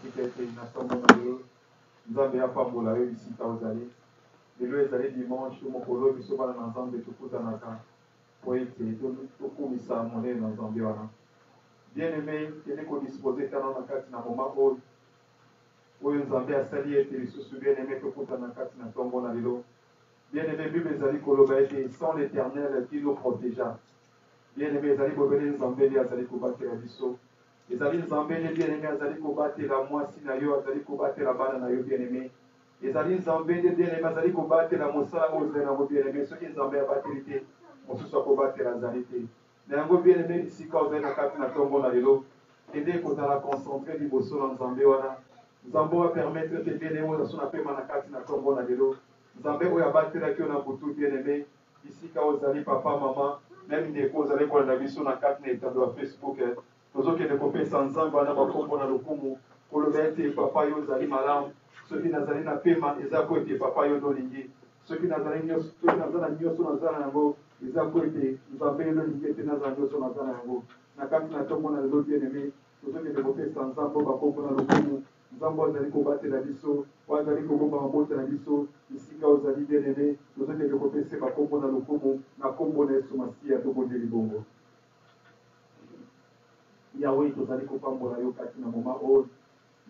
sikete na tombo na yo nzambe apambola yo bisika ozali lelo ezali dimanche mokolo biso bana na nzambe tokutanaka po ete tokumisa monene na nzambe wana bien aimé kende kodispose tana na kati na moma oyo nzambe asali ete lisusu bien aimé tokutana kati na tombo na lelo bien aimé bible ezali koloba ete sans l'éternel qui nous protégea bien aimé ezali bobele nzambe nde azali kobatela biso ezali nzambe nde bien aimé azali kobatela mwasi na yo azali kobatela bana na yo bien aimé ezali nzambe nde bien aimé azali kobatela mosala oyo ozali nango bien aimé soki nzambe abateli te mosusu akobatela azali te na yango bien aimé bisika ozali na kati na ntongo na lelo kende kozala concentré liboso na nzambe wana nzambe oyo apermettre te bien aimé oyo na pema na kati na ntongo na lelo nzambe oyo abatelaki yo na butu bien aimé bisika ozali papa mama même ndeko ozali kolanda biso na kati na etando ya facebook tozokende kopesa nzambe wana bakombo na lokumu koloba ete papa yo ozali malamu soki nazali na pema eza po ete papa yo nolingi soki naza na nyonso naza na yango eza po ete nzambe yo nolingi ete naza na nyonso naza na yango na kati na ntongo na lelo bien aimé tozokende kopesa nzambe bakombo na lokumu nzambe ozali kobatela biso wazali kobomba mabota na biso bisika ozali bien aimé tozokende kopesa bakombo na lokumu na kombo na yesu masiya tobondeli bongo yawe tozali kopambola yo kati na moma oyo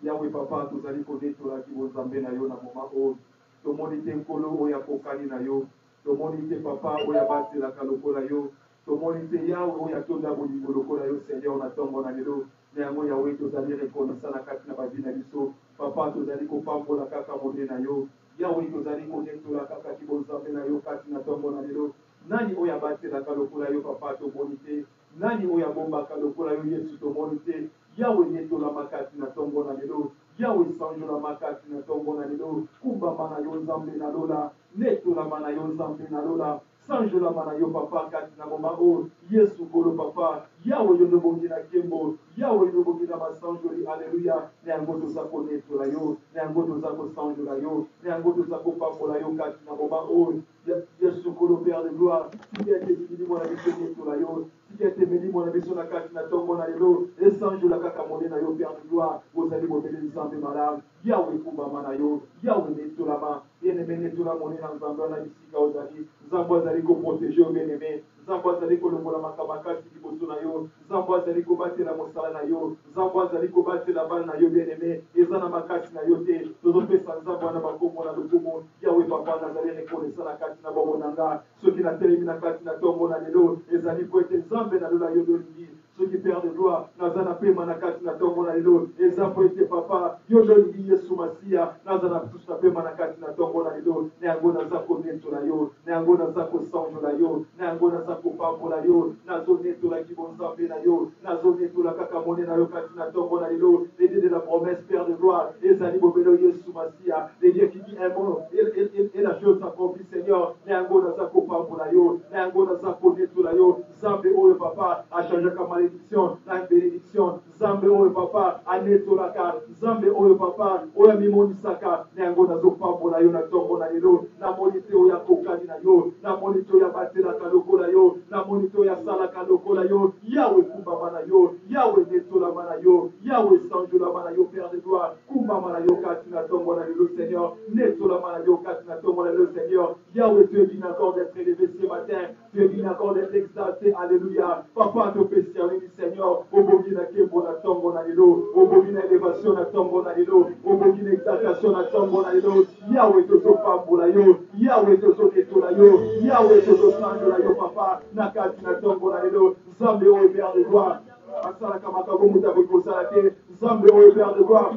yawe papa tozali konetolaki bonzambe na yo na moma oyo tomoni te nkolo oyo akokani na yo tomoni te papa oyo abatelaka lokola yo tomoni te yawe oyo atonda bolingo lokola yo seigneur na ntongo na lelo na yango yawe tozali rekonisa na kati na bavi na biso papa tozali kopambola kaka monde na yo yawe tozali konetola kaka kibonzambe na yo kati na ntongo na lelo nani oyo abatelaka lokola yo papa tomoni te nani oyo abombaka lokola yo yesu tomoni te yawe netolama kati na ntongo na lelo yawe sanjolama kati na ntongo na lelo kumbama na yo nzambe na lola netolama na yo nzambe na lola sanjolama na yo papa kati na moma oyo yesu kolo papa yawe yo nobongi na nkembo yawe nobongi na masanjoli aleluya na yango toza konetola yo na yango toza kosanjola yo na yango toza kopambola yo kati na moma oyo yesu kolo père de gloire siki ete milimo na biso netola yo siki ete milimo na biso na kati na ntongo na lelo esanjola kaka mone na yo père de gloire ozali bobele nzambe malamu yawe kumbama na yo yawe netolama bien-aimé netola mone na nzambe wana bisika ozali nzambe azali koprotege yo bien-aimé nzambe azali kolongola makambo makasi liboso na yo nzambe azali kobatela mosala na yo nzambe azali kobatela bana na yo bien-aimé eza na makasi na yo te tozopesa nzambe wana bakombo na lokumu yawe papa nazali rekonesa na kati na bongo na nga soki natelemi na kati na ntongo na lelo ezali po ete nzambe nalola yo nolingi soki père de gloire naza na pema na kati na ntongo na lelo eza po ete papa yo nolingi yesu masiya naza na tusu na pema na kati na ntongo na lelo na yango naza konetola yo na yango naza kosanjola yo na yango naza kopambola yo nazonetolaki bonzambe na yo nazonetola kaka mone na yo kati na ntongo na lelo le dieu de la promesse père de gloire ezali bobelo yesu masiya le dieu qui dit un mot et la chose s'accomplit seigneur na yango naza kopambola yo na yango naza konetola yo nzambe oyo papa achangeaka malédiction na bénédiction nzambe oyo papa anetolaka nzambe oyo papa oyo amimonisaka na yango nazopambola yo na ntongo na lelo namoni te oyo akokani na yo namoni te oyo abatelaka lokola yo namoni te oyo asalaka lokola yo yawe kumbama na yo yawe netolama na yo yawe sanjolama na yo père de gloire kumbama na yo kati na ntongo na lelo seigneur netolama na yo kati na ntongo na lelo seigneur yawe tu es digne encore d'être élevé ce matin tu es digne encore d'être exalté alléluia papa te fait servir seigneur obongi na kembo na ntongo na lelo obongi na élévation na ntongo na lelo obongi na exaltation na ntongo na lelo yawe tozopambola yo yawe tozonetola yo yawe tozosanjola yo papa na kati na ntongo na lelo nzambe oyo père de gloire asalaka makambo moto akoki kosala te nzambe oyo père de gloire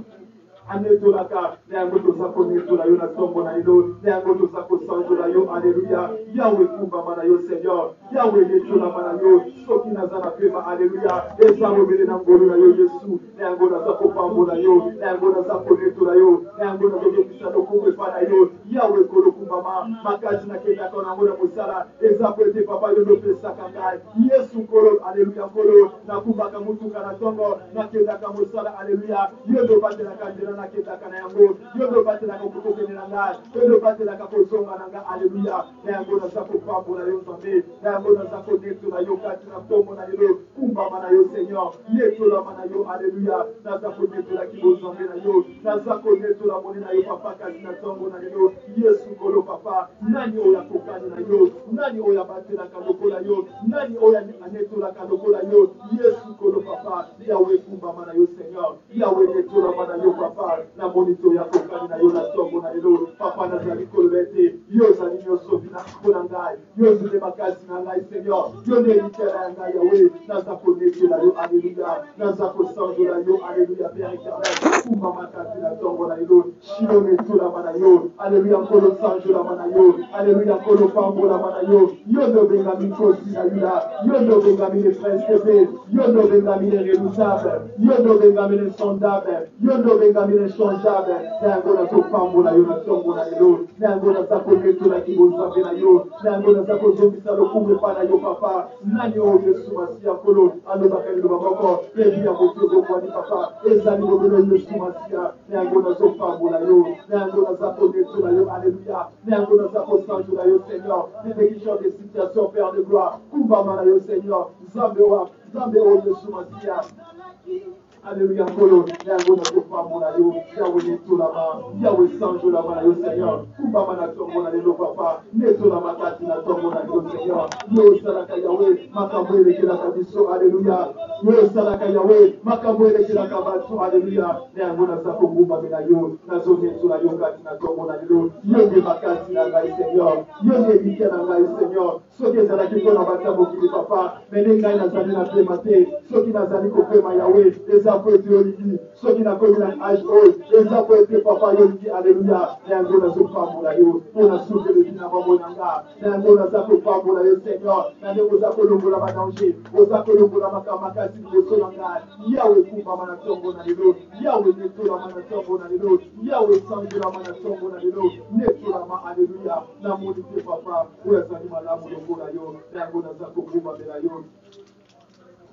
anetolaka na yango toza konetola yo na ntongo na lelo na yango toza kosanjola yo aleluya yawe kumbama na yo seigneur yawe netolama na yo soki naza na pema aleluya eza mobele na ngolu na yo yesu na yango naza kopambola yo na yango naza konetola yo na yango nazobebisa lokumu epa na yo Yahweh kolo kumbama makazi na kenda kona ngona musala eza kwete papa yo do pesa kangai Yesu kolo haleluya kolo na kumbaka mutu kana tongo na kenda ka musala haleluya yo do batela kanjela na kenda kana yango yo do batela ka kutoke na ngai yo do batela ka kozonga na ngai haleluya na yango na zako pambo na yo nzambe na yango na zako neto na yo kati na tombo na yo kumbama na yo Seigneur neto la mana yo haleluya na zako neto la kibo nzambe na yo na zako neto la moni na yo papa kati na tombo na yo Yesu kolo papa nani oya kokani na yo nani oya batela kaloko na yo nani oya neto la kaloko na yo Yesu kolo papa Yahweh kumbama na yo Seigneur Yahweh neto la mana yo papa na monito ya kokani na yo na tombo na yo papa na zali kolobete yo zali nyoso bina kona ngai yo zile makazi na ngai Seigneur yo ne litera ya ngai Yahweh na zako neto la yo haleluya na zako sango la yo haleluya Père éternel kumbama kati na tombo na yo shilo neto la mana yo haleluya kolo sango la mana yo haleluya kolo pambo la mana yo yo no benga mikosi na yuda yo no benga mine presque yo no benga mine redoutable yo no benga mine sondable yo no benga mine changeable nango na to pambo na yo na tombo na yo nango na zako neto la kibonzabe na yo nango na zako zombisa lokumbe pa na yo papa nani o Yesu masia kolo alobaka liloba moko ebi ya motozo kwani papa ezali bobelo Yesu masia nango na zo pambo na yo nango na zako neto na yo alléluia nango na zako sanjo na yo Seigneur définition des situations Père de gloire kumbama na yo Seigneur zambe o Yesu masia Alléluia, Kolo, Yango na Topambo na yo, Yahweh Neto la ma, Yahweh Sanjo la ma na yo Seigneur, Kumbama na Tombo na yo papa, Neto la makati na Tombo na yo Seigneur, yo salaka Yahweh, makambo elekela kabiso, Alléluia, yo salaka Yahweh, makambo elekela kabaso, Alléluia, Yango na Zako Kumbame na yo, na zo Neto la yo kati na Tombo na yo, yo de makati na ngai Seigneur, yo de mike na ngai Seigneur, soki ezalaki mpona batia mokili papa, mene ngai nazali na pema te, soki nazali kopema Yahweh, eza po ete yolingi soki nakomi na age oyo eza po ete papa yolingi alleluya na yango nazopambola yo mpo na sukeleki na bango na nga na yango naza kopambola yo Seigneur na ndenge oza kolongola badanger oza kolongola makambo makasi liboso na ngai yawe kumbama na ntongo na lelo yawe netolama na ntongo na lelo yawe sangelama na ntongo na lelo netolama alleluya namoni te papa oyo azali malamu longola yo na yango naza kokumbamela yo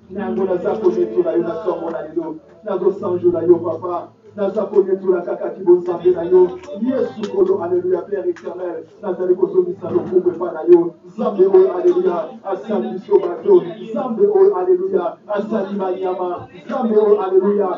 nango naza konetola yo na ntongo na lelo nazosanjola yo papa naza konetola kaka kibonzambe na yo yesu kolo alleluya père éternel nazali kozongisa lokumu epa na yo nzambe oyo alleluya asali biso bato nzambe oyo alleluya asali banyama nzambe oyo alleluya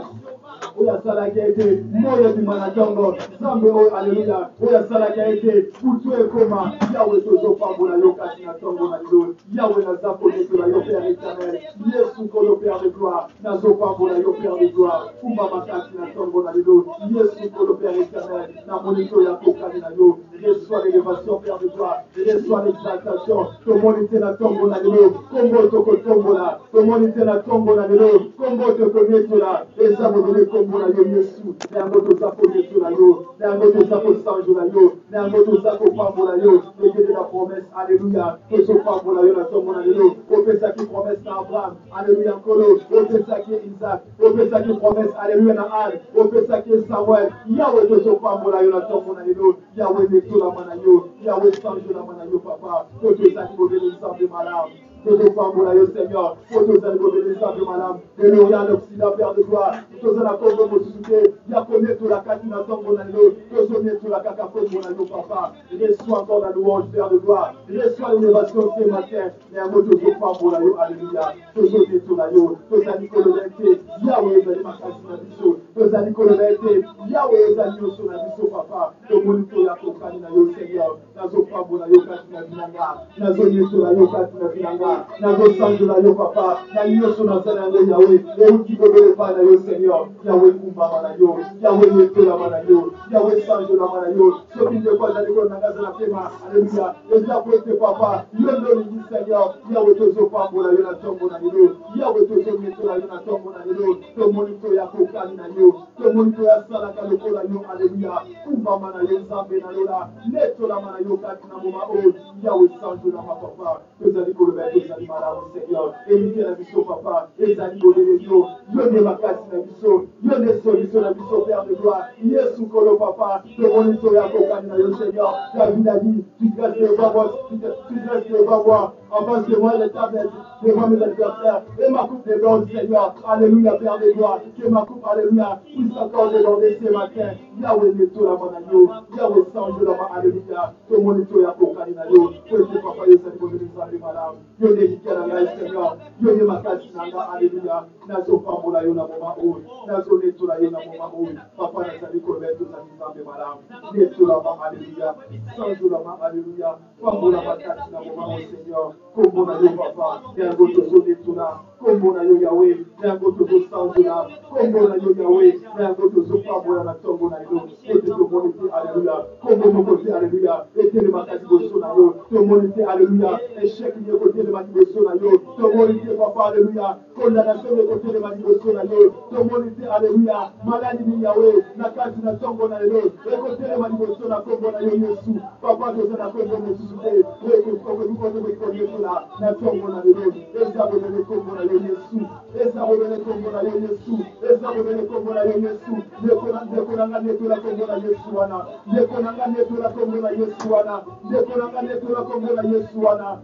oyo asalaki ete moyo ebima na ntongo nzambe oyo alleluya oyo asalaki ete butu ekoma yawe tozopambola yo kati na ntongo na lelo yawe naza konetola yo père éternel yesu kolo père de gloire nazopambola yo père de gloire kumbama kati na ntongo na lelo yesu kolo père éternel na monito ya kokani na yo reçois l'élévation père de gloire reçois l'exaltation tomoni te na ntongo na lelo kombo tokotombola tomoni te na ntongo na lelo kombo tokonetola eza mobele kombo na yo yesu na yango toza konetola yo na yango toza kosanjola yo na yango toza kopambola yo ekele na promesse alleluya tozopambola yo na ntongo na lelo opesaki promesse na abraham alleluya nkolo opesaki isaac opesaki promesse alleluya na anne opesaki samuel yawe tozopambola yo na ntongo na lelo yawe netolama na yo yawe sanjolama na yo papa po tozaki bobele nzambe malamu tozopambola yo Seigneur po tozali bobele nzambe malamu de l'orient l'occident père de gloire tozala kombo mosusu te ya konetola kati na ntongo na lelo tozonetola kaka kombo na yo papa reçois encore la louange père de gloire reçois l'élévation ce matin na yango tozopambola yo alleluya tozonetola yo tozali koloba ete yawe ezali makasi na biso tozali koloba ete yawe ezali nyonso na biso papa tomoni toya kokani na yo Seigneur nazopambola yo kati na binanga nazonetola yo kati na binanga nazosanjola yo papa na nyonso nazali yango yawe euti bobele epai na yo Seigneur yawe kumbama na yo yawe netolama na yo yawe sanjolama na yo soki ndeko azali kolonanga aza na pema alleluya eza po ete papa yo nde olingi Seigneur yawe tozopambola yo na ntongo na lelo yawe tozonetola yo na ntongo na lelo tomoni toya kokani na yo yo tomonito ya sala kalokola yo alléluia kumba mana yo nzambe na lola netola mana yo kati na moma oyo yawe sanjo na papa tozali koloba tozali malamu seigneur elike na biso papa ezali bolele yo yo nde makasi na biso yo nde solution na biso père de gloire yesu kolo papa tomonito ya kokani na yo seigneur David a dit tu dresses le voir avant de moi les tablettes devant mes adversaires et ma coupe déborde Seigneur alléluia père de gloire que ma coupe alléluia puisse encore déborder ce matin Yahweh neto la managno Yahweh sanjo la ma alléluia tomonito ya kokani na yo kwete papa yo sali bozeli nzambe malamu yo nde likya na ngai Seigneur yo nde makasi na nga alléluia nazopambola yo na moma oyo nazonetola yo na moma oyo papa nazali koloba tozali nzambe malamu netola ma alléluia sanjo la ma alléluia pambola makasi na moma oyo Seigneur kombo na yo papa yango tozonetola kombo na yo Yahweh yango tozosanjola kombo na yo Yahweh yango tozopambola na ntongo na yo ete tomoni te alléluia kombo moko te alléluia etelemaka liboso na yo tomoni te alléluia échec nyeko telema liboso na yo tomoni te papa alléluia condamnation nyeko telema liboso na yo tomoni te alléluia maladi ni Yahweh na kati na ntongo na yo ekotelema liboso na kombo na yo Yesu papa toza na kombo mosusu te ekokokokokokokokola na ntongo na yo ezabonele kombo na yo Yesu ezabonele kombo na yo Yesu ezabonele kombo na yo Yesu ndekonanga netola kombo na Yesu wana ndekonanga netola kombo na Yesu wana ndekonanga netola kombo na Yesu wana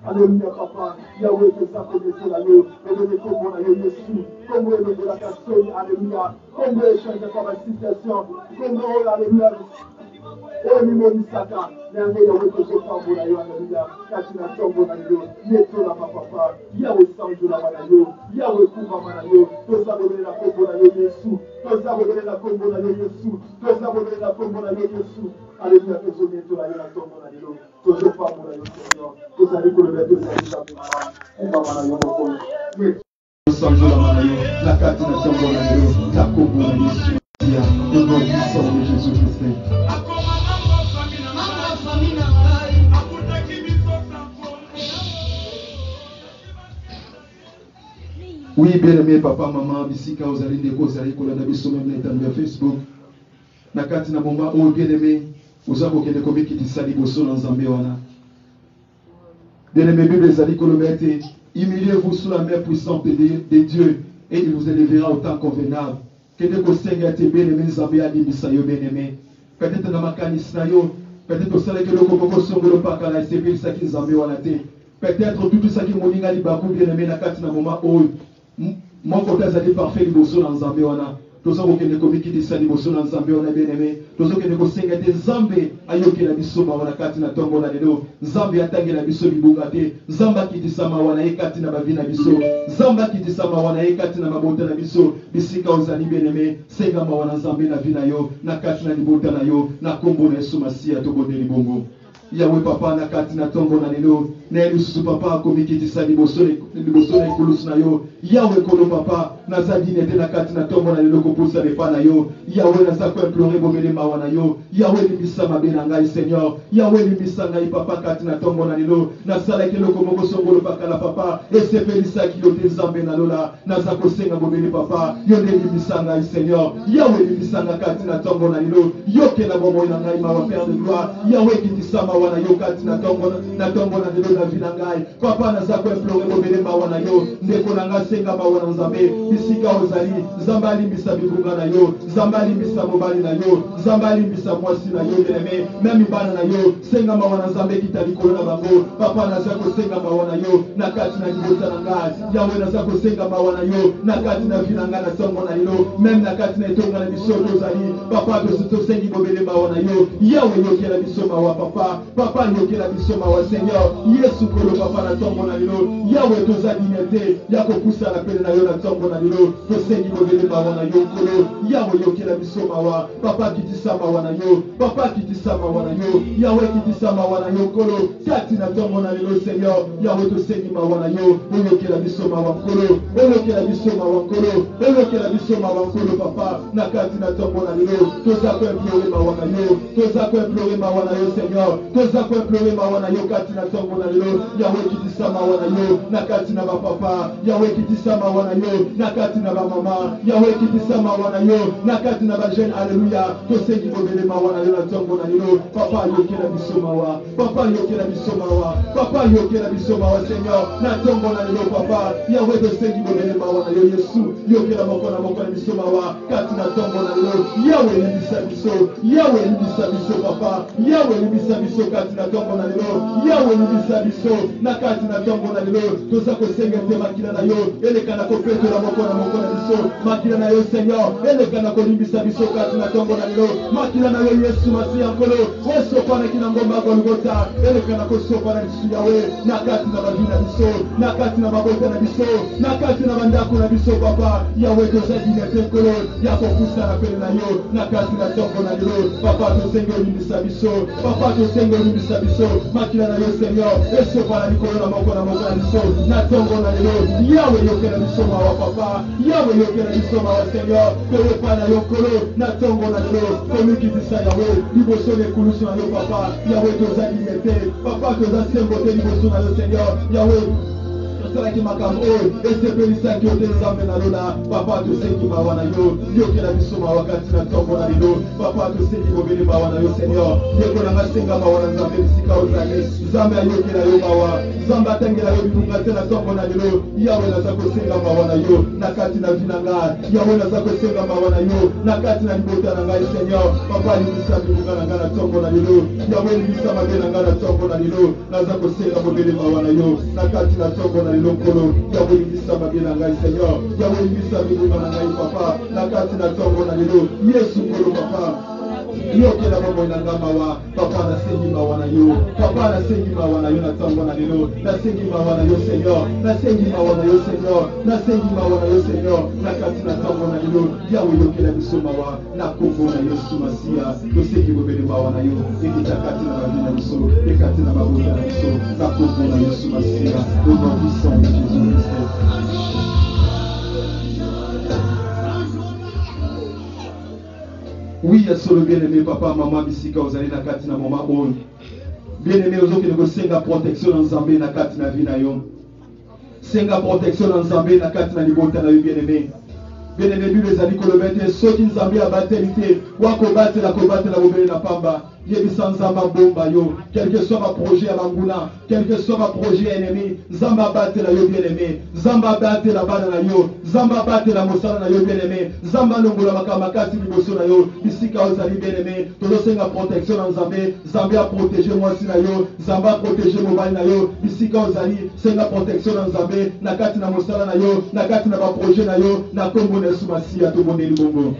alléluia papa Yahweh toza konetola yo edone kombo na yo Yesu kombo elongolaka soni alléluia kombo echangeaka basituation kombo oyo alléluia oyo mimonisaka yango Yahweh tozopambola yo alléluia kati na ntongo na yo netolama papa Yahweh sanjolama na yo Yahweh kumbama na yo tozabolela kombo na yo Yesu tozabolela kombo na yo Yesu tozabolela kombo na yo Yesu alléluia tozonetola yo na ntongo na yo tozopambola yo Seigneur tozali koloba tozali nzambe malamu kumbama na yo mokolo sanjolama na yo na kati na ntongo na yo na kombo na Yesu au nom puissant de Jésus-Christ. Oui, bien-aimé papa, maman, bisika ozali ndeko ozali kolanda biso même na etando ya Facebook. Na kati na moment oyo bien-aimé, oza kokende komikitisa liboso na Nzambe wana. Bien-aimé, Bible ezali koloba ete humiliez-vous sous la main puissante de Dieu et il vous élèvera au temps convenable. Kende kosenga ete bien-aimé Nzambe alimbisa yo bien-aimé. Peut-être na makanisi na yo, peut-être osalaki eloko moko songolo paka na esepelisaki Nzambe wana te. Peut-être tout ça qui moninga libaku bien-aimé na kati na moment oyo. Mon côté azali parfait liboso na Nzambe wana tozo kokende komikitisa liboso na Nzambe wana bien-aimé tozo kokende kosenga te Nzambe ayokela biso mawana kati na ntongo na lelo Nzambe atangela biso libunga te Nzambe akitisa mawana ye kati na bavi na biso Nzambe akitisa mawana ye kati na mabota na biso bisika ozali bien-aimé senga mawana Nzambe na vi na yo na kati na libota na yo na kombo na Yesu Masiya tobondeli bongo Yahweh papa na kati na ntongo na lelo na elususu papa komikitisa liboso na ekulusu na yo Yahweh kolo papa nazali nete na kati na ntongo na lelo kopusa lepa na yo Yahweh naza koimplore bomele mawa na yo Yahweh limbisa mabe na ngai Seigneur Yahweh limbisa ngai papa kati na ntongo na lelo nasalaki eloko moko songolo pakala papa esepelisaki yo te Nzambe na lola naza kosenga bomele papa yo nde limbisa ngai Seigneur Yahweh limbisa ngai kati na ntongo na lelo yokela bomoi na ngai mawa Père de gloire Yahweh kitisama wana yo kati na ntongo na lelo na vi na ngai papa naza koimplore bomele mawa na yo ndeko na ngai senga mawa na Nzambe bisika ozali Nzambe alimbisa bibunga na yo Nzambe alimbisa mobali na yo Nzambe alimbisa mwasi na yo bien-aimé même bana na yo senga mawa na Nzambe kita likolo na bango papa naza kosenga mawa na yo na kati na libota na ngai Yahweh naza kosenga mawa na yo na kati na vi na ngai na ntongo na lelo même na kati na etonga na biso tozali papa tosengi bomele mawa na yo Yahweh yokela biso mawa papa yokela biso mawa Seigneur Yesu kolo papa na ntongo na lelo Yahweh tozali nete ya kopusa na pele na yo na ntongo na lelo tosengi bomele mawa na yo kolo Yahweh yokela biso mawa papa kitisa mawa na yo papa kitisa mawa na yo Yahweh kitisa mawa na yo kolo kati na ntongo na lelo Seigneur Yahweh tosengi mawa na yo oyokela biso mawa kolo oyokela biso mawa kolo oyokela biso mawa kolo papa na kati na ntongo na lelo toza koimplore mawa na yo toza koimplore mawa na yo Seigneur toza koimplore mawa na yo kati na ntongo na lelo lelo Yahweh kitisama wana yo nakati na papa Yahweh kitisama wana yo nakati na mama Yahweh kitisama wana yo nakati na jeune alléluia tosengi bobelema wana yo na tongo na lelo papa yokela bisoma wa papa yokela bisoma wa papa yokela bisoma wa Seigneur na tongo na lelo papa Yahweh tosengi bobelema wana yo Yesu yokela moko na bisoma wa kati na tongo na lelo Yahweh libisa biso Yahweh libisa biso papa Yahweh libisa biso kati na tongo na lelo Yahweh libisa biso na kati na tongo na lelo toza kosenga te makila na yo eleka na kopetola moko na biso makila na yo Seigneur eleka na kolimbisa biso kati na tongo na lelo makila na yo Yesu Masiya nkolo osopa na kina ngomba Golgotha eleka na kosopa na biso Yahweh na kati na babina biso na kati na mabota na biso na kati na bandako na biso papa Yahweh tozali na tekolo ya kokusa na pele na yo na kati na tongo na lelo papa tosenga olimbisa biso papa tosenga olimbisa biso makila na yo Seigneur esopa na likolo na moko na biso na tongo na lelo Yahweh yokela biso mawa papa Yahweh yokela biso mawa Seigneur toyepa na yo kolo na tongo na lelo komikitisa Yahweh liboso lekulusu na yo papa Yahweh tozali te papa toza sembo te liboso na yo Seigneur Yahweh tosalaki makambo oyo esepelisaki yo te nzambe na lona papa tosengi mawa na yo yokela biso mawa kati na tongo na lelo papa tosengi bobele mawa na yo Seigneur yeko na ngasenga mawa na nzambe bisika ozali nzambe ayokela yo mawa nzambe atangela yo bilunga te na tongo na lelo Yahweh naza kosenga mawa na yo na kati na vi na ngai Yahweh naza kosenga mawa na yo na kati na libota na ngai Seigneur papa libisa bilunga na ngai na tongo na lelo Yahweh libisa mabe na ngai na tongo na lelo naza kosenga bobele mawa na yo na kati na tongo na lelo nkolo Yahweh libisa mabe na ngai Seigneur Yahweh libisa bilunga na ngai papa na kati na tongo na lelo Yesu nkolo papa yokela mambo inangama wa papa nasengi mawa na yo papa nasengi mawa na yo na tongo na lelo nasengi mawa na yo Seigneur nasengi mawa na yo Seigneur nasengi mawa na yo Seigneur na kati na tongo na lelo Yahweh yokela biso mawa na kombo na Yesu Masiya tosengi bobele mawa na yo ekita kati na babi na biso ekati na mabota na biso na kombo na Yesu Masiya au nom puissant de Jésus-Christ. Oui, solo bien-aimé, papa, maman, bisika, ozali na kati na mama oyo. Bien-aimé, ozoki nego senga protection na nzambe na kati na vie na yo. Senga protection na nzambe na kati na libota na yo, bien-aimé. Bien-aimé, Bible ezali koloba te soki nzambe abateli te wakobatela kobatela bobele na pamba. Yebisa nzamba bomba yo, quel que soit ma projet à Manguna, quel que soit ma projet ennemi, Zamba batte la yo bien-aimé, Zamba batte la bana na yo, Zamba batte la mosala na yo bien-aimé, Zamba longola makamakasi liboso na yo, bisika ozali bien-aimé, tozosenga protection na Nzambe, Nzambe a protégé mwasi na yo, Zamba a protégé mobali na yo, bisika ozali, senga protection na Nzambe, nakati na mosala na yo, nakati na ba projet na yo, na kombo na Yesu Masiya to bondeli bongo.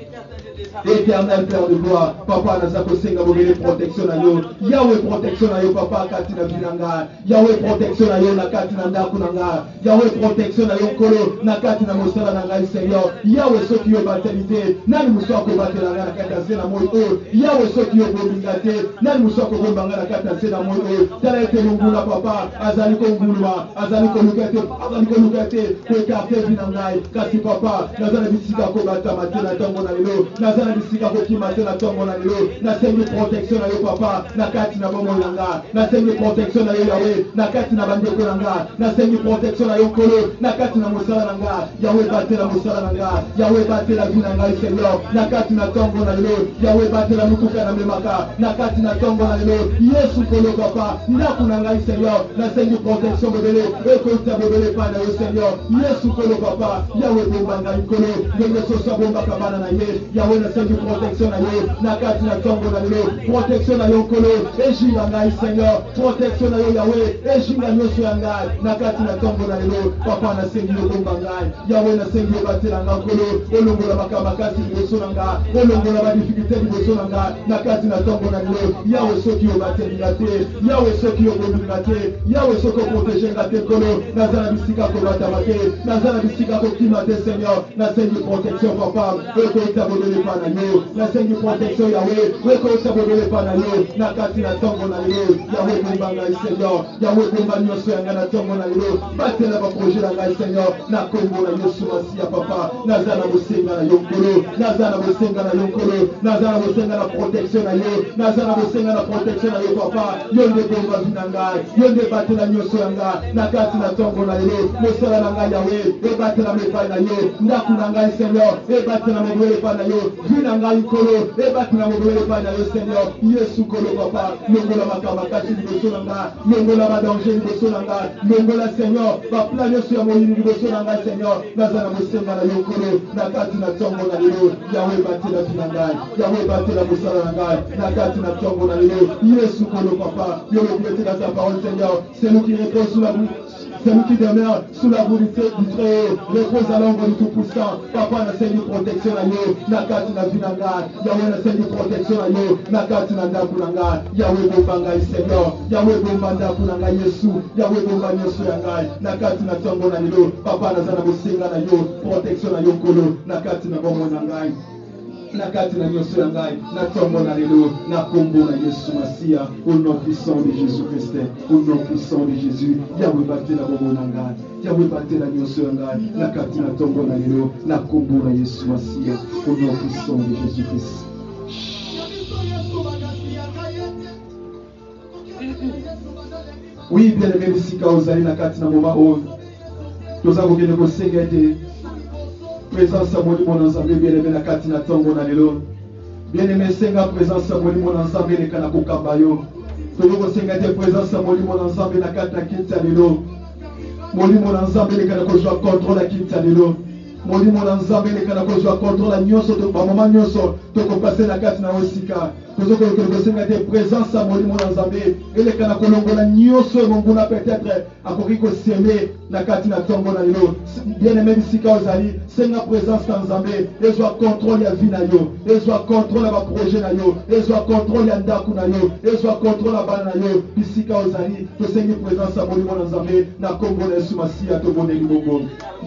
Éternel Père de gloire, papa nazako senga bobele protection na yo, Yahweh protection na yo papa kati na bilanga, Yahweh protection na yo na kati na ndako na nga, Yahweh protection na yo kolo na kati na mosala na ngai Seigneur, Yahweh soki yo batelite, nani musako batela na kati na sena moyo oyo, Yahweh soki yo bobingate, nani musako bombanga na kati na sena moyo oyo, tala ete mungula papa, azali ko nguluma, azali ko lukate, ko ekarte binangai, kasi papa, nazana bisika ko bata matela tango na lelo, nazana bisika ko kimate na tongo na lelo na sengi protection na yo papa na kati na bomo yanga na sengi protection na yo Yahweh na kati na bandeko nanga na sengi protection na yo kolo na kati na mosala nanga Yahweh batela mosala nanga Yahweh batela vina ngai Seigneur na kati na tongo na lelo Yahweh batela mutuka na memaka na kati na tongo na lelo Yesu kolo papa ndako na ngai Seigneur na sengi protection bobele ekota bobele pa na yo Seigneur Yesu kolo papa Yahweh bomba ngai kolo ngenge sosa bomba kabana na ye Yahweh na sengi protection na yo na kati na tongo na lelo protection na yo kolo ejinga ngai Seigneur protection na yo Yahweh ejinga nyonso ya ngai na kati na tongo na lelo papa na sengi yo bomba ngai Yahweh na sengi yo batela ngai kolo olongola makasi liboso na ngai olongola ba difficulté liboso na ngai na kati na tongo na lelo Yahweh soki yo batelinga te Yahweh soki yo bolinga te Yahweh soki protege nga te kolo nazala bisika ko batama te nazala bisika ko kima te Seigneur na sengi protection papa ekoita bobele pa na yo na sengi protection Yahweh weko sabobele pa na yo na kati na tongo na yo Yahweh bomba ngai Seigneur Yahweh bomba nyonso yanga na tongo na yo batela ba projet na ngai Seigneur na kombo na Yesu Masia papa nazana bosenga na yo nkolo nazana bosenga na yo nkolo nazana bosenga na protection na yo nazana bosenga na protection na yo papa yo nde bomba vina ngai yo nde batela nyonso yanga na kati na tongo na yo mosala na ngai Yahweh ebatela mepai na yo ndaku na ngai Seigneur ebatela mobele pa na yo vina ngai nkolo ebatela mobele pa na yo Seigneur Yesu kolo papa longola makamba kati liboso na ngai longola ba danger liboso na ngai longola Seigneur ba plan nyonso ya moyini liboso na ngai Seigneur nazana bosenga na yo nkolo na kati na tongo na yo Yahweh batela vina ngai Yahweh batela mosala na ngai na kati na tongo na yo Yesu kolo papa yo le Dieu dans sa parole Seigneur c'est nous qui repose sous la bouche. C'est nous qui demeure sous la volonté du Très-Haut. Repose à l'ombre du Tout-Puissant. Papa na seigne protection na yo. Na kati na vie na ngai. Yahweh na seigne protection na yo. Na kati na ndaku na ngai. Yahweh bomba ngai Seigneur. Yahweh bomba ndaku na ngai Yesu. Yahweh bomba nyonso ya ngai. Na kati na tongo na yo. Papa nazana bosenga na yo. Protection na yo nkolo. Na kati na bombo na ngai. Na kati na nyonso ya ngai na tongo na lelo na kombo na Yesu Masia au nom puissant de Jésus-Christ au nom puissant de Jésus Yahweh batela bombo na ngai Yahweh batela nyonso ya ngai na kati na tongo na lelo na kombo na Yesu Masia au nom puissant de Jésus-Christ. Oui, bien aimé bisika ozali na kati na moma oyo toza kokende kosenga ete présence à mon mon ensemble bien-aimé na kati na tongo na lelo bien-aimé senga présence à mon ensemble le kana kokamba yo tozo senga te présence à mon ensemble na kati na kinta lelo mon ensemble le kana kozwa contrôle na kinta lelo mon ensemble le kana kozwa contrôle na nyonso to ba mama nyonso to ko passer na kati na osika tozo ko senga te présence à mon ensemble le kana kolongola nyonso monguna peut-être akoki ko semer na kati na tongo na lelo bien-aimé bisika ozali senga présence na Nzambe ezwa contrôle ya vie na yo ezwa contrôle ya ba projet na yo ezwa contrôle ya ndaku na yo ezwa contrôle ya bana na yo bisika ozali tosengi présence ya molimo na Nzambe na kombo na Yesu Masia toboneli bongo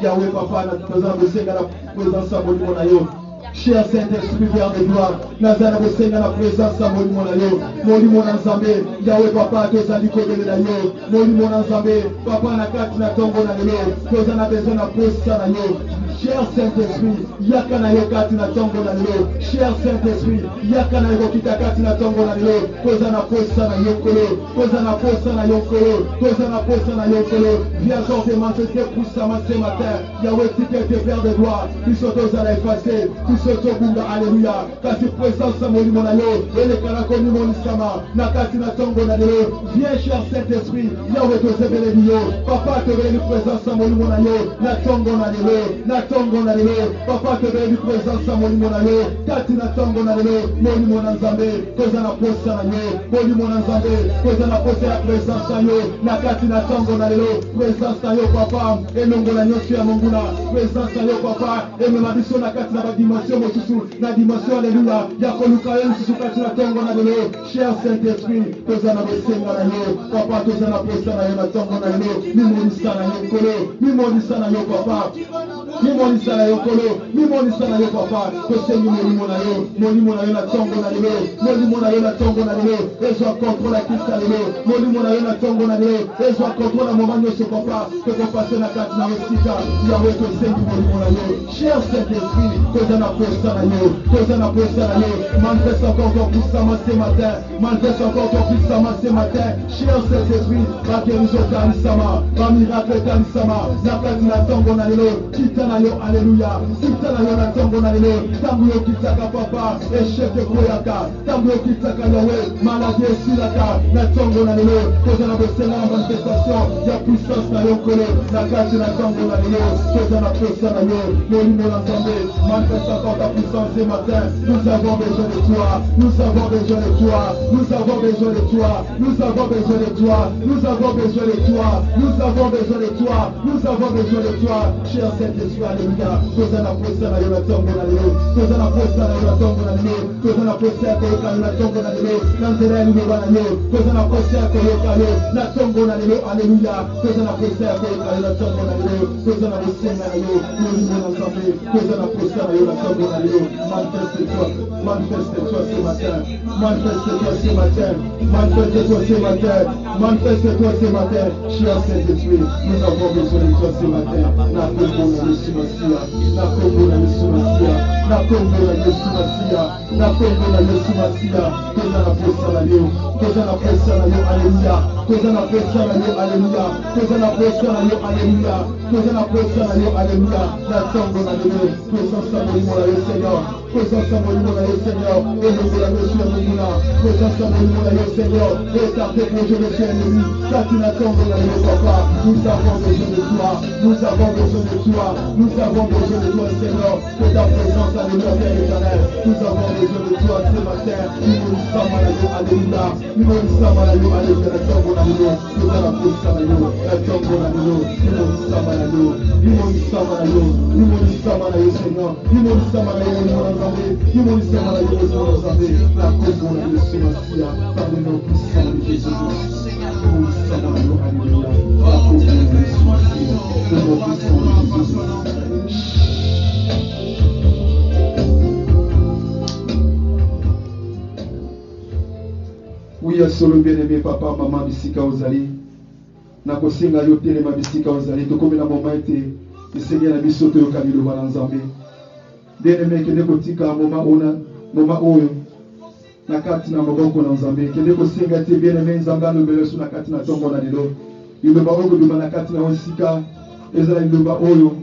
Yahweh papa na tozana bosenga na présence ya molimo na yo cher Saint-Esprit vers de gloire nazana bosenga na présence ya molimo na yo molimo na Nzambe Yahweh papa tozali kobelela yo molimo na Nzambe papa na kati na tongo na lelo tozana besoin na posa na yo cher Saint-Esprit yaka na yo kati na tongo na lelo cher Saint-Esprit yaka na yo kita kati na tongo na lelo tozana posa na yo kolo tozana posa na yo kolo tozana posa na yo kolo viens encore te manifester pour ce matin Yahweh tu t'es Père de gloire tu sois tozala effacer tu sois tobunga alléluia kasi présence ya molimo na yo elekana konimonisama na kati na tongo na lelo viens cher Saint-Esprit Yahweh tozebele yo papa tobeli présence ya molimo na yo na tongo na lelo na tongo na lelo papa tobeli présence ya molimo na yo kati na tongo na lelo molimo na Nzambe tozana posa na yo molimo na Nzambe tozana posa ya présence na yo na kati na tongo na lelo présence na yo papa elongola nyonso ya monguna présence na yo papa emema biso na kati na badimension mosusu na dimension alléluia ya koluka yo mosusu kati na tongo na lelo cher Saint-Esprit tozana bosenga na yo papa tozana posa na yo na tongo na lelo mimonisa na yo nkolo mimonisa na yo papa mimonisa na yo nkolo mimonisa na yo papa tosengi molimo na yo na tongo na lelo molimo na yo na tongo na lelo ezwa contrôle ya kisa lelo molimo na yo na tongo na lelo ezwa contrôle na moma nyonso papa tokopase na kati na osika Yahweh tosengi molimo na yo cher Saint-Esprit tozana posa na yo manifeste encore ton puissance ce matin manifeste encore ton puissance ce matin cher Saint-Esprit ba guérison talisama ba miracle talisama na kati na tongo na lelo kita na yo alléluia kita na yo na tongo na lelo tangu yo kitaka papa échec de koyaka tangu yo kitaka Yahweh maladie esilaka na tongo na lelo tozana bosenga na manifestation ya puissance na yo kolo na kati na tongo na lelo tozana posa na yo molimo na Nzambe manifeste encore ta puissance ce matin nous avons besoin de toi nous avons besoin de toi nous avons besoin de toi nous avons besoin de toi nous avons besoin de toi nous avons besoin de toi nous avons besoin de toi cher Saint-Esprit Alléluia. Tozana posa na yo na tongo na lelo. Tozana posa na yo na tongo na lelo. Tozana posa ya koyoka yo na tongo na lelo. Na nzela ya liloba na yo. Tozana posa ya koyoka yo na tongo na lelo. Alléluia. Tozana posa ya koyoka yo na tongo na lelo. Tozana bosenga na yo. Molimo na Nzambe. Tozana posa na yo na tongo na lelo. Manifeste-toi. Manifeste-toi ce matin. Manifeste-toi ce matin. Manifeste-toi ce matin. Manifeste-toi ce matin. Cher Saint-Esprit, nous avons besoin de toi ce matin. Na Congo na Yesu Masia. Na Congo na Yesu Masia. Na Congo na Yesu Masia. Na Congo na Yesu Masia. Tozana posa na yo. Tozana posa na yo. Alléluia. Tozana posa na yo. Alléluia. Tozana posa na yo. Alléluia. Tozana posa na yo. Alléluia. Na tongo na yo. Présence à molimo na yo, Seigneur. Présence à molimo na yo, Seigneur. Et nous la yo sur molimo. Présence à molimo na yo, Seigneur. Et ta projet de faire ennemi. Car tu n'attends de la yo, papa. Nous avons besoin de toi. Nous avons besoin de toi. Nous avons besoin de toi, Seigneur. Que ta présence à nous, Père éternel. Nous avons besoin de toi ce matin. Nous sommes à la yo, alléluia. Nous sommes à la yo, alléluia. La tombe na yo. Nous allons pousser à la yo. La tombe na yo. Nous sommes à la yo. Nous sommes à la yo. Nous sommes à la yo, Seigneur. Nous sommes à la yo, nous sommes à la yo, nous sommes à la yo. La Congo na Yesu Masia. Par le nom puissant de Jésus. Nous sommes à la yo, alléluia. La Congo na Yesu Masia. Le nom puissant de Jésus. Oui, solo bien-aimé papa, maman, bisika ozali. Nakosinga yo telema bisika ozali. Tokomela moma ete esengeli na biso toyoka liloba na Nzambe. Bien-aimé kende kotika moma oyo na kati na maboko na Nzambe. Kende kosinga ete bien-aimé Nzambe alobela biso na kati na tongo na lelo. Liloba oyo koduma na kati na esika ezala liloba oyo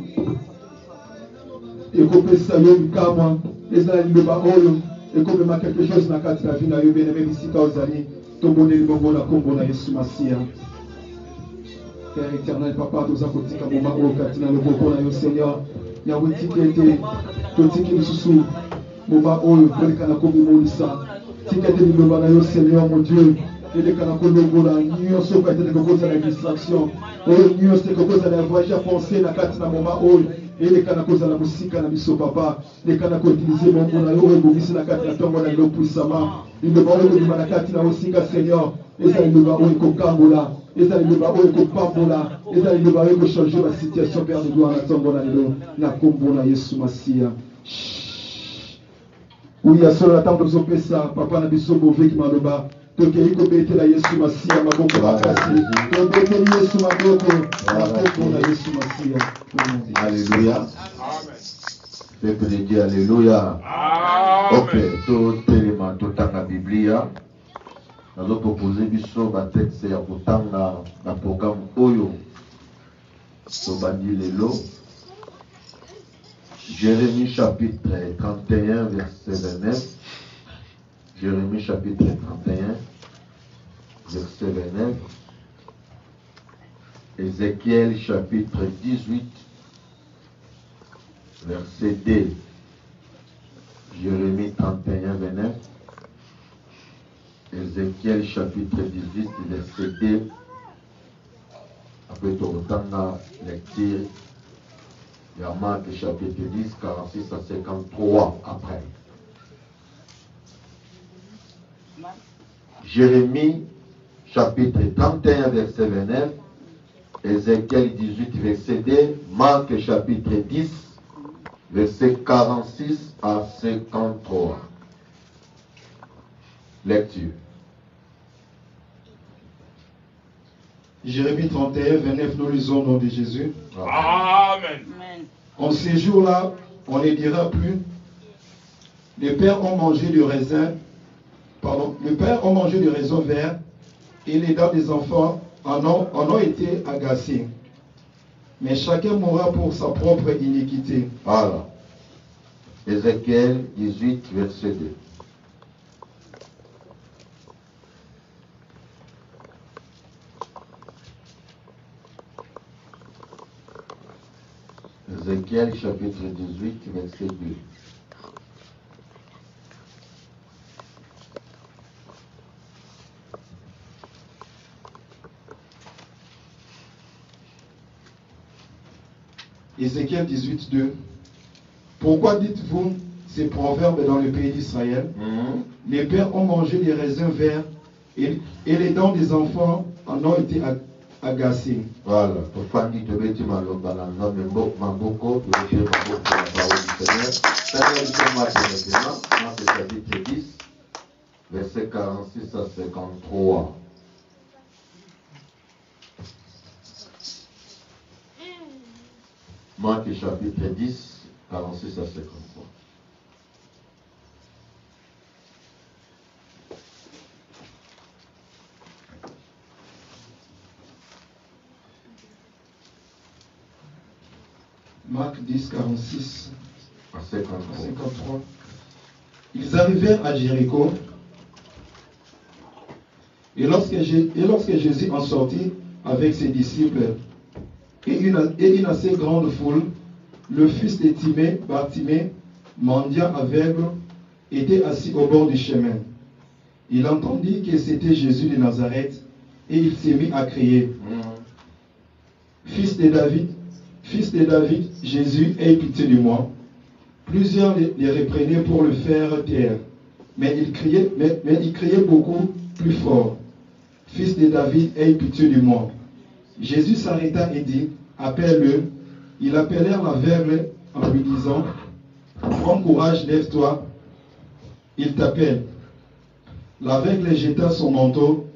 ekopesa yo bikamwa. Ezala liloba oyo ekomema quelque chose na kati na vie na yo bien-aimé bisika ozali. Toboneli bongo na kombo na Yesu Masia. Père éternel, papa, toza kotika moma oyo kati na loboko na yo Seigneur. Yango tika ete totiki lisusu moma oyo koleka na komimolisa. Tika ete liloba na yo Seigneur mon Dieu. Eleka na kolongola nyonso kwa ete kokoza na distraction. Oyo nyonso kokoza na voyage à penser na kati na moma oyo. Eleka na koza na musika na biso papa. Eleka na koutiliser mongo na yo oyo bobisi na kati na tongo na lo puissamment. Liloba oyo kodima na kati na osika Seigneur. Eza liloba oyo kokambola. Eza liloba oyo kopambola. Eza liloba oyo kochanger ma situation Père de gloire na tongo na lelo. Na kombo na Yesu Masia. Oui, à cela tant que pesa papa na biso bové qui maloba. Tokei kobetela Yesu Masia maboko makasi. Tobeteli Yesu maboko na kombo na Yesu Masia. Alléluia. Amen. Peuple de Dieu, alléluia. Amen. Ok, tout élément, tout temps la Biblia. Nous avons proposé biso ba texte ya kutanga na programme Oyo. Tobandi lelo. Jérémie chapitre 31 verset 29. Jérémie chapitre 31 verset 29. Ézéchiel chapitre 18 verset 2. Jérémie 31 29. Ézéchiel chapitre 18 verset 2. Après tout autant lecture. Il y a Marc chapitre 10, 46 à 53 après. Jérémie chapitre 31 verset 29. Ézéchiel 18 verset 2. Marc chapitre 10 verset 46 à 53. Lecture. Jérémie 31, 29, nous lisons au nom de Jésus. Amen. En ces jours-là, on ne dira plus, les pères ont mangé du raisin, les pères ont mangé du raisin vert, et les dames des enfants en ont été agacés. Mais chacun mourra pour sa propre iniquité. Voilà. Ézéchiel 18, verset 2. Ézéchiel chapitre 18, verset 2. Ézéchiel 18, 2. Pourquoi dites-vous ces proverbes dans le pays d'Israël? Les pères ont mangé des raisins verts et les dents des enfants en ont été agacées. Voilà. Pourquoi dites-vous maloba na nzambe maboko pour la parole du Seigneur. Ça vient de maintenant, Marc chapitre 10, versets 46 à 53. Marc chapitre 10, 46 à 53. Marc 10, 46 à 53. Ils arrivèrent à Jéricho. Et lorsque Jésus en sortit avec ses disciples et une assez grande foule, le fils de Timée, Bartimée, mendiant aveugle, était assis au bord du chemin. Il entendit que c'était Jésus de Nazareth et il s'est mis à crier. Fils de David, Jésus, aie pitié de moi. Plusieurs les reprenaient pour le faire taire, mais il criait beaucoup plus fort. Fils de David, aie pitié de moi. Jésus s'arrêta et dit, appelle-le. Ils appelèrent l'aveugle en lui disant, prends courage, lève-toi, il t'appelle. L'aveugle jeta son manteau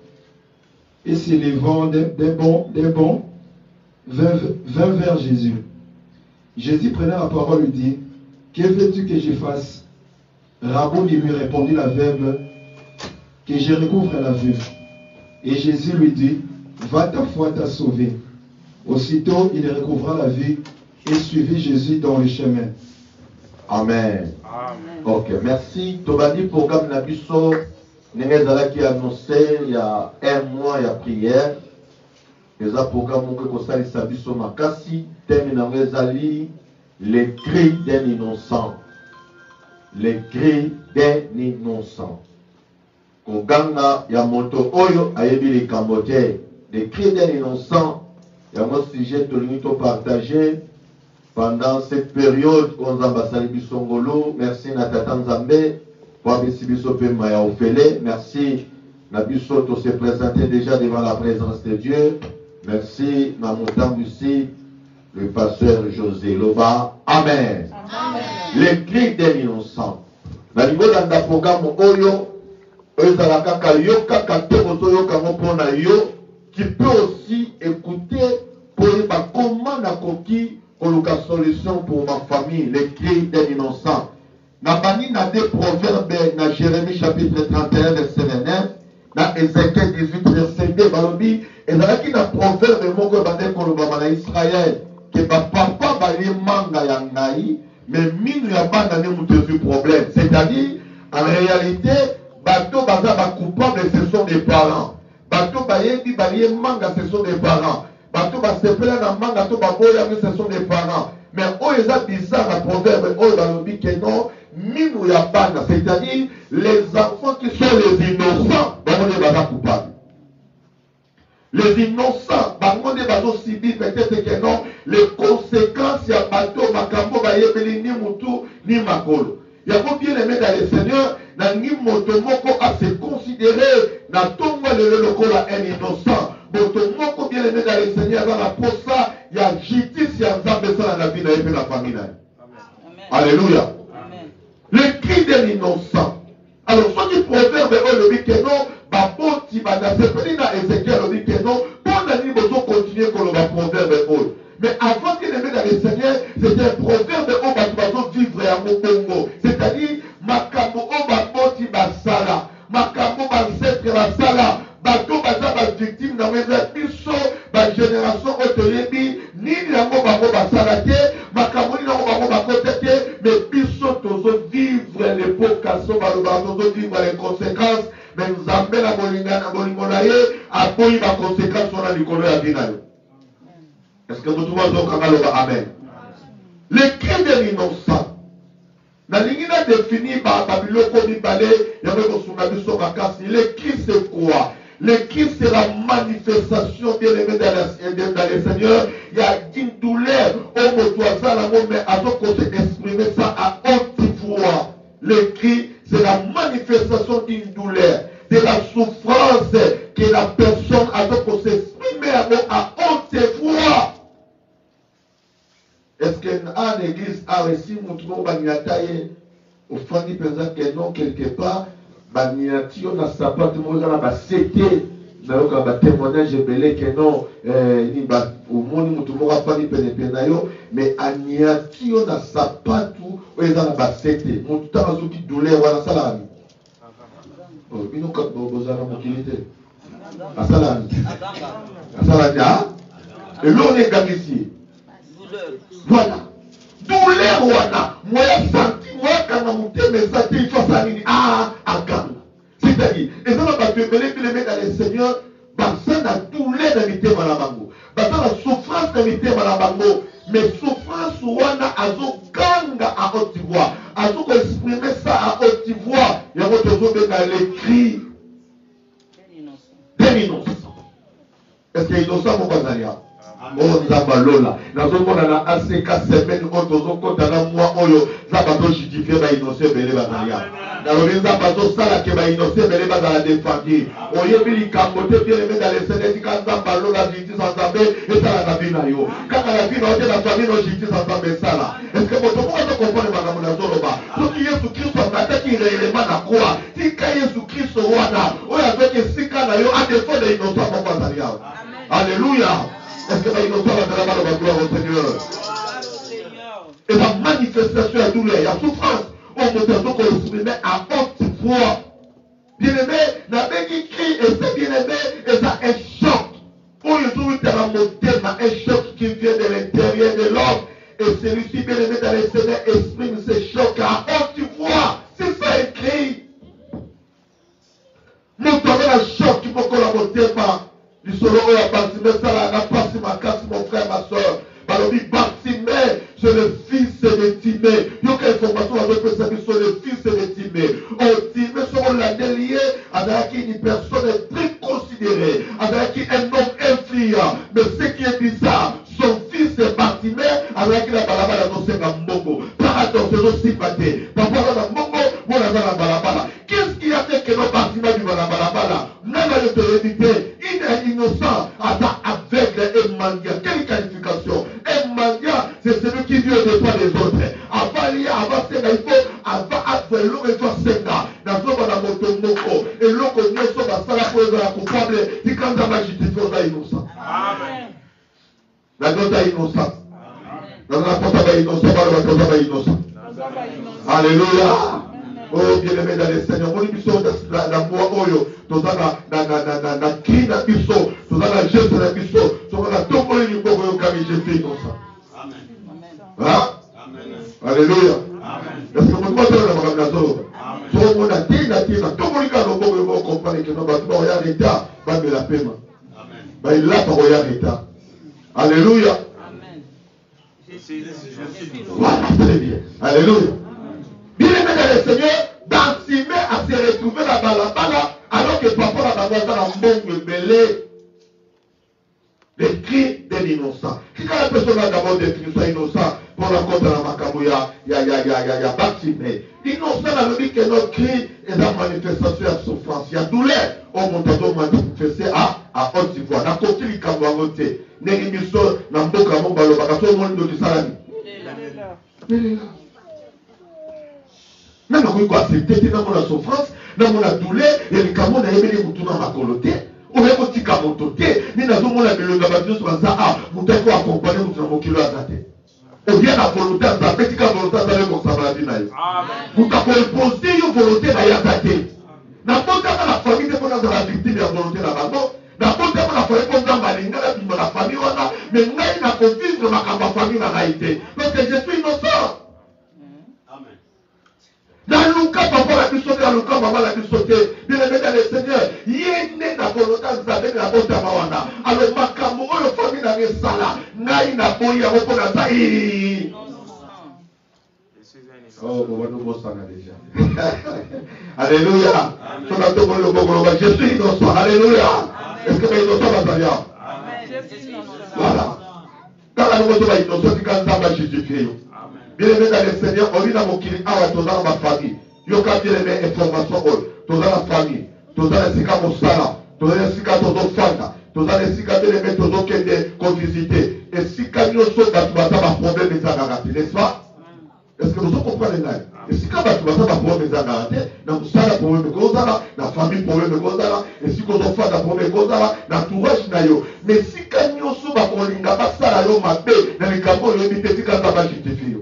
et s'élevant d'un bond, vint vers Jésus. Jésus prenant la parole lui dit, que veux-tu que je fasse? Rabboni, lui répondit l'aveugle, que je recouvre la vue. Et Jésus lui dit, va, ta foi t'a sauvé. Aussitôt, il recouvra la vue et suivit Jésus dans le chemin. Amen. Amen. Ok, merci. Tobani programme Nabiso, Nemezala qui a annoncé il y a un mois, il y a prière. Les programmes que Kosali Sabiso Makasi, thème Namezali, les cris d'un innocent. Les cris d'un innocent. Koganga Yamoto Oyo Ayebi les Kambote. Les cris d'un innocent. Il y a un sujet que nous avons partagé pendant cette période. On a Bisongolo. Merci Natatan Nzambe. Merci Nabiso de se présenter déjà devant la présence de Dieu. Merci Mamoudam aussi, le pasteur José Loba. Amen. Amen. Les cris d'un innocent. Dans le niveau d'un programme Oyo, qui peut aussi écouter pour comment na koki koluka solution pour ma famille, les cris d'un innocent. Nabani na des proverbes na Jérémie chapitre 31 verset 29, na Ézéchiel 18 verset 2 balobi et là qui na proverbe moko bande koloba na Israël que ba papa ba li manga ya ngai mais minu ya banda ne mutezu problème, c'est-à-dire en réalité bato baza ba coupable ce sont des parents. Bato bayebi ba li manga ce sont des parents. Bato ba sepela na manga to ba boya mais ce sont des parents. Mais oh ils a bizarre la proverbe oh balobi que non Minou ya bana, c'est-à-dire les enfants qui sont les innocents, bangonde baza coupables. Les innocents, bangonde bazo subir peut-être que non, les conséquences ya bato makambo ba yebeli ni mutu ni makolo. Il y a bien aimé dans le Seigneur, na ni moto moko à se considérer na tongo le lokola un innocent. Moto moko bien aimé dans le Seigneur dans la posa, il y a justice ya nzambe ça na vie na yepe na famille na. Alléluia. Le cri de l'innocent. Alors, ce qui proverbe le dit que non, Baboti, Badasepeli, na Ézéchiel le dit que non, pour nous besoin continuer comme le proverbe. Mais avant qu'il ne mette dans le Seigneur, c'était un proverbe où Baboti vivre à Mobongo. C'est-à-dire, Makambo, Baboti, Basala, Makambo, Basetre, Basala, Bato, Basa, victime, dans les épisodes, la génération autorébi, ni la Mobabo, Basala, Makambo, ni la Mobabo, Bakote, mais vivre l'époque à son balobazo, vivre les conséquences, mais nous amener la bolinganaye à poser les conséquences sur la Nicolo à Dinayo. Est-ce que vous trouvez ça? Amen. Les cris de l'innocent. La ligne définie par Babylone comme il balait, il y avait son avis sur la casse. Les cris c'est quoi? Le Christ c'est la manifestation bien aimé dans le Seigneur. Il y a une douleur au motoisa la mot, mais à ce côté exprimer ça à haute voix. Le cri c'est la manifestation d'une douleur, de la souffrance que la personne a ce côté exprimer à haute voix. Est-ce qu'une église a reçu mon tour bagnataye au fond du présent que non quelque part bagnati on a sapat moza la basete na yoka ba témoignage belé que non ni ba au monde mutu moko fani pene pene yo mais aniati on a sapat ou eza na basete mutu tanga zuki douleur wana salami oh bino ka bozana mokilité asalami ah et l'on est gagné. Voilà. Douleur wana. Moi senti moi quand on me met ça il faut ça agam. C'est-à-dire, et ça va te belé dans le Seigneur, ça la douleur dans l'ité malabango. Ça la souffrance dans l'ité malabango, mais souffrance wana azo ganga à haute voix. Azo exprimer ça à haute voix. Il y a votre zone dans les cris des innocents. Est-ce qu'il y a innocent mon bazalia? Oh Zabalola, nazomona na ACK semaine otozo kota na moi oyo zabato justifier ba innocent belé bazalia. Na lorenza bato sala ke ba innocent belé bazala défendre. Oyebi likambote bien aimé dans les sénégalais quand Zabalola justice ensemble et ça la vie na yo. Quand la vie na la famille no justice ensemble sala. Est-ce que votre monde peut comprendre makambo na zoloba? So ki Yesu Kristo akataki réellement na quoi? Si ka Yesu Kristo wana, oya zoke sika na yo a défaut de innocent kwa bazalia. Alléluia. Est-ce que l'innocent va dans la gloire au Seigneur? Et la manifestation de la douleur, la souffrance, on peut dire qu'on l'exprime à haute voix. Bien-aimé, n'a pas écrit, et c'est bien-aimé, et ça un choc. Pour le jour où tu as monté, un choc qui vient de l'intérieur de l'homme. Et celui-ci, bien-aimé, dans les Seigneurs, exprime ce choc à haute voix. C'est ça écrit. Nous avons un choc qui peut collaborer par. Du solo oya Bartimée, ça la passe ma casse, mon frère, ma soeur. Balobi Bartimée, c'est le fils de Timée. Il y a une information avec le service sur le fils de Timée. Oh, Timée, on l'a délié avec une personne très considérée, avec un homme influent. Mais ce qui est bizarre, son fils est Bartimée, avec la balabala dans ce Mbongo. Paradoxe, c'est aussi sympathie. Papa, dans Mbongo, moi, dans la balabala. Qu'est-ce qui a fait que nos Bartimée du balabala? Même à l'autorité, il est innocent, aveugle et mendiant. Quelle qualification? Un mendiant, c'est celui qui vit au-dessus des autres. Avant il y a avant il faut avant l'eau et toi senga. Dans ce moto moko et l'eau que nous sommes à la cause de la coupable, il quand ça va justifier aux innocents. Amen. La dose est innocente. Dans la porte est innocent, dans la porte est innocent. Alléluia. Oh bien-aimé dans les Seigneurs, on dit que la moi oyo, tout ça na cri na biso, tout ça na geste na biso, tout ça na tomber ni boko yo comme je fais comme ça. Amen. Hein? Amen. Alléluia. Amen. Est-ce que vous comprenez la makam na zo? Amen. So on a dit na tomber ka no boko yo comprendre que no ba to ya reta, ba me la pema. Amen. Ba il la pa ya reta. Alléluia. Amen. Voilà, très bien. Alléluia. Bien-aimé dans le Seigneur, Bartimée a se retrouvé la balabala alors que papa la balabala a mbongo belé. Les cris de l'innocent. Si quand la personne a d'abord défini ça innocent pour la compte de la Makamouya, il y a Bartimée. Innocent a dit que notre cri est la manifestation de souffrance. Il y a douleur. On monte à manifester à haute voix. N'a pas qu'il a voté. N'émission n'a pas qu'à mon ballon. Parce que tout le monde dit ça. Il est là. Même quand on a accepté dans la souffrance, dans la douleur, il y a des camons qui ont été dans ma coloté. On a aussi camototé, mais dans le monde, le gabatin sur ça, vous devez accompagner votre kilo à la tête. Ou bien la volonté, ça fait que la volonté, ça va comme ça, va la vie. Vous devez poser une volonté à la tête. N'importe quelle la famille, c'est pour la victime de la volonté là-bas. N'importe quelle la famille, pour la famille, mais nous avons confiance dans ma famille, dans la réalité. Parce que je suis innocent. Dans le cas, papa l'a pu sauter, dans le cas, maman l'a pu sauter. Bien aimé dans le Seigneur, il est né dans la volonté de Zabé, dans la bonne Tamawana. Alors, ma camo, la famille n'a rien sala. Naï n'a pas eu à reprendre ça. Oh, bon, nous bossons déjà. Alléluia. Je suis innocent. Alléluia. Est-ce que tu es innocent, Batalia? Voilà. Quand la nouvelle est innocent, tu vas justifier. Bien aimé dans le Seigneur, on vit dans mon kiri, on dans ma famille. Yo quand bien aimé information, on dans la famille, on dans le sika mosala, on dans le sika tozo fanda, on dans le sika bien aimé tozo kende convisiter. Et sika nyoso batubata ba problème ezangaka, n'est-ce pas? Est-ce que vous comprenez là? Et si quand batubata ba problème ezangaka, na mosala problème kozala, na famille problème kozala, et si kozo fanda problème kozala, na entourage na yo. Mais si quand nyoso ba kolinga basala yo mabe, na likambo yo biteti kata ba justifier.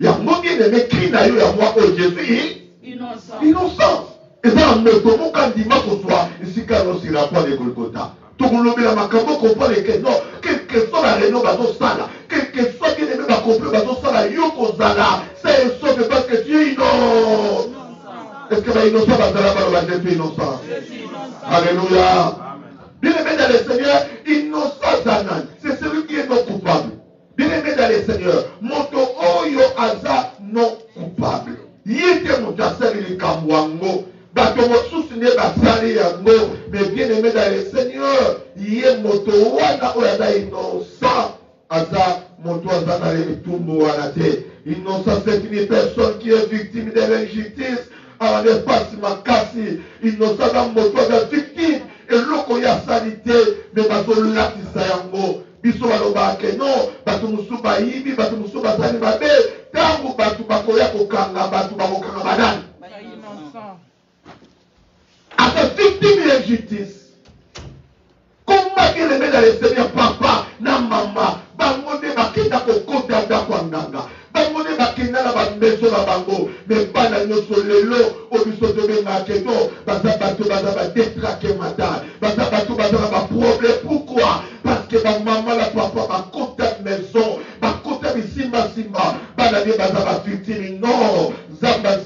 Il y a un bien aimé cri d'ailleurs à moi, oh Jésus, innocent. Et ça, on me tombe quand il m'a soit ici quand on s'y rapporte de Golgotha. Tout le monde a macabo comprend les questions. Quel que soit la réunion, bateau sala. Quel que soit bien aimé, ma compris, bateau sala, yoko zala. C'est sauf parce que tu es innocent. Est-ce que va innocent, bazala, je suis innocent? Alléluia. Bien aimé dans le Seigneur, innocent Zanan. C'est celui qui est non coupable. Bien aimé dans le Seigneur, moto oyo aza non coupable. Yete mutasali likamwango. Bato mosusu ne basali yango. Mais bien aimé dans le Seigneur, yé moto wana oyo aza innocent. Aza moto aza na letumbu wana te. Innocent, c'est une personne qui est victime de l'injustice. En l'espace makasi. Innocent na moto aza victime. Et loko ya salite. Mais bazo latisa yango. Biso baloba ke non, batu musu bayibi, batu musu basali babe, tangu batu bakoya kokanga, batu bakokanga banani. À cette victime d'injustice, comment il aimait dans le Seigneur, papa, na maman, bangonde bakenda kokota dakwanganga, bangonde bakenda na bameso na bango, mais bana nyoso lelo, obiso tobenga keto, baza batu baza ba détraqué matin, baza batu baza ba problème, pourquoi? Parce que ma maman, la papa, ma côte de maison, ma côte de simba, bana bien baza ba victime, non, zamba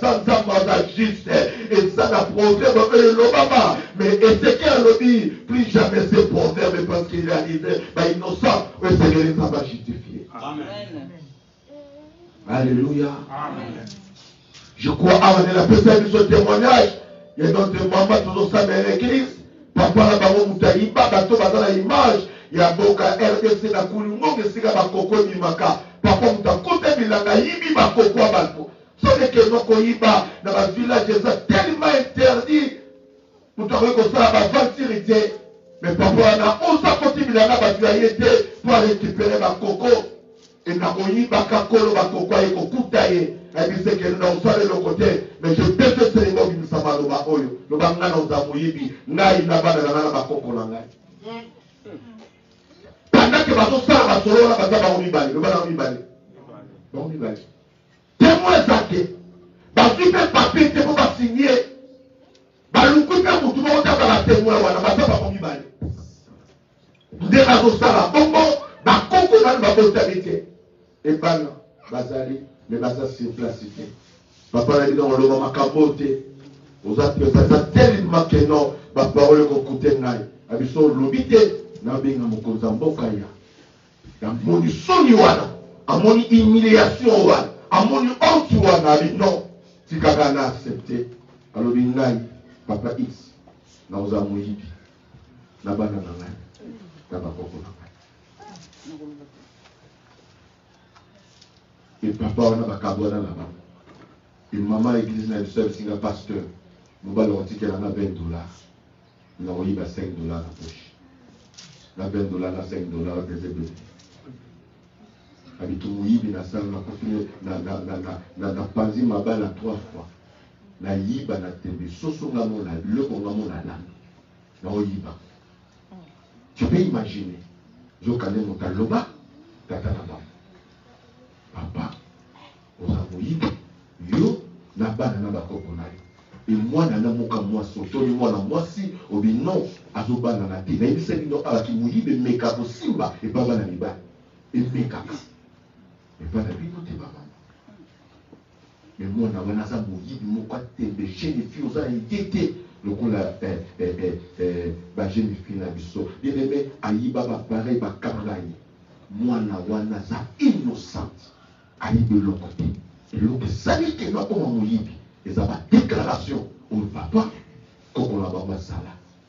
juste, et ça n'a problème, le maman, mais Ézéchiel le dit, plus jamais c'est proverbe parce qu'il a dit, bah innocent, oui, c'est que les va justifier. Amen. Alléluia. Amen. Je crois à la personne de ce témoignage, il y a notre maman toujours ça dans l'église, papa la baron moutaïba, bateau bazala image, il y a boka RDC na kulungo, que c'est ka koko mimaka, papa mutakote bilanga yibi bakoko bato. C'est que nos koyiba dans ma village, c'est tellement interdit. Nous avons comme ça la ventilité. Mais papa, on a 11 côté bilanga batuayete pour récupérer ma coco. Et na koyiba kakolo ba coco et kokutaye. Et puis c'est que nous avons ça de l'autre côté. Mais je déteste ces mots qui nous savent le ba oyo. Le ba ngana uzamuyibi. Ngai na bana na ba coco na ngai. Pendant que bazo ça ba solo na baza ba umibali. Le ba na umibali. Ba umibali. Témoin zake, bazipe papier te pour signer, balukupe mutu mo ta ba témoin wana baza ba komibali. Nde bazo sala bongo, bakoko na ba botabité. Et bana bazali, mais baza sur placité. Papa la dit dans le moment kabote, aux autres ça tellement que non, ba parole ko koute ngai. Abiso lobité na benga mokonza mboka ya. Ya moni soni wana, amoni humiliation wana. À mon honte, tu as dit non. Si quelqu'un a accepté, alors il y a papa X. Nous avons dit, nous avons et papa, on a un là-bas. Et maman, l'église, n'a seul si un pasteur. Nous allons dire qu'elle en a $20. Nous avons eu $5 dans la poche. La $20, la $5, des ébènes. Habitu muyibi na sala na kufile na panzi mabala 3 fois. Na yiba na tembe soso ngamo na loko ngamo na lami. Na oyiba. Tu peux imaginer. Zo kane motaloba tata na mama. Papa oza muyibi yo na bana na bakoko na yo. Et moi na moka moi soto ni moi na moi si obi non azobana na te. Na ibise ni no ala ki muyibi meka ko simba et baba na liba. Et meka. Mais pas la vie de maman. Mais moi, on a un azam moyi, mon côté de jeune fille, on a été le coup la jeune fille la biso. Bien aimé, aïba va pareil, va carlaï. Moi, on a ça innocente. Aïe de l'autre côté. Et l'autre, ça dit que nous avons moyi. Et ça va déclarer génération. On ne va pas. Quand on a barba sala.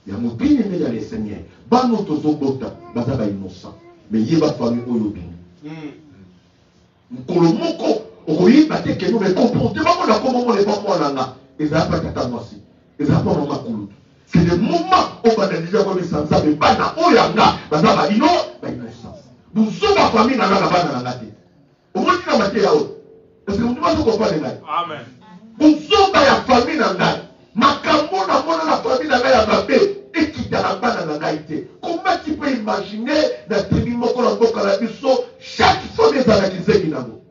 Il y a mon bien aimé dans les seigneurs. Ba no tozo bota. Baza ba innocent. Mais il y a famille oyobini. Mkolo moko. Okoyi bate que nous mais comprendre. Pas mon comment on les pas moi là. Et ça pas tata moi si. Et ça pas maman kulu. C'est le moment où on a déjà vu sans ça mais pas na oyanga. Baza ba innocent. Vous sommes ma famille na na bana na ngate. Au moins tu na maté là haut. Est-ce que vous devez comprendre les gars? Amen. Vous sommes ma famille na ngate. Makambo na mona la famille na ya babe. Et qui t'a la bana na ngate. Comment tu peux imaginer la tribu moko na boka la biso chaque famille za ki zengi nango.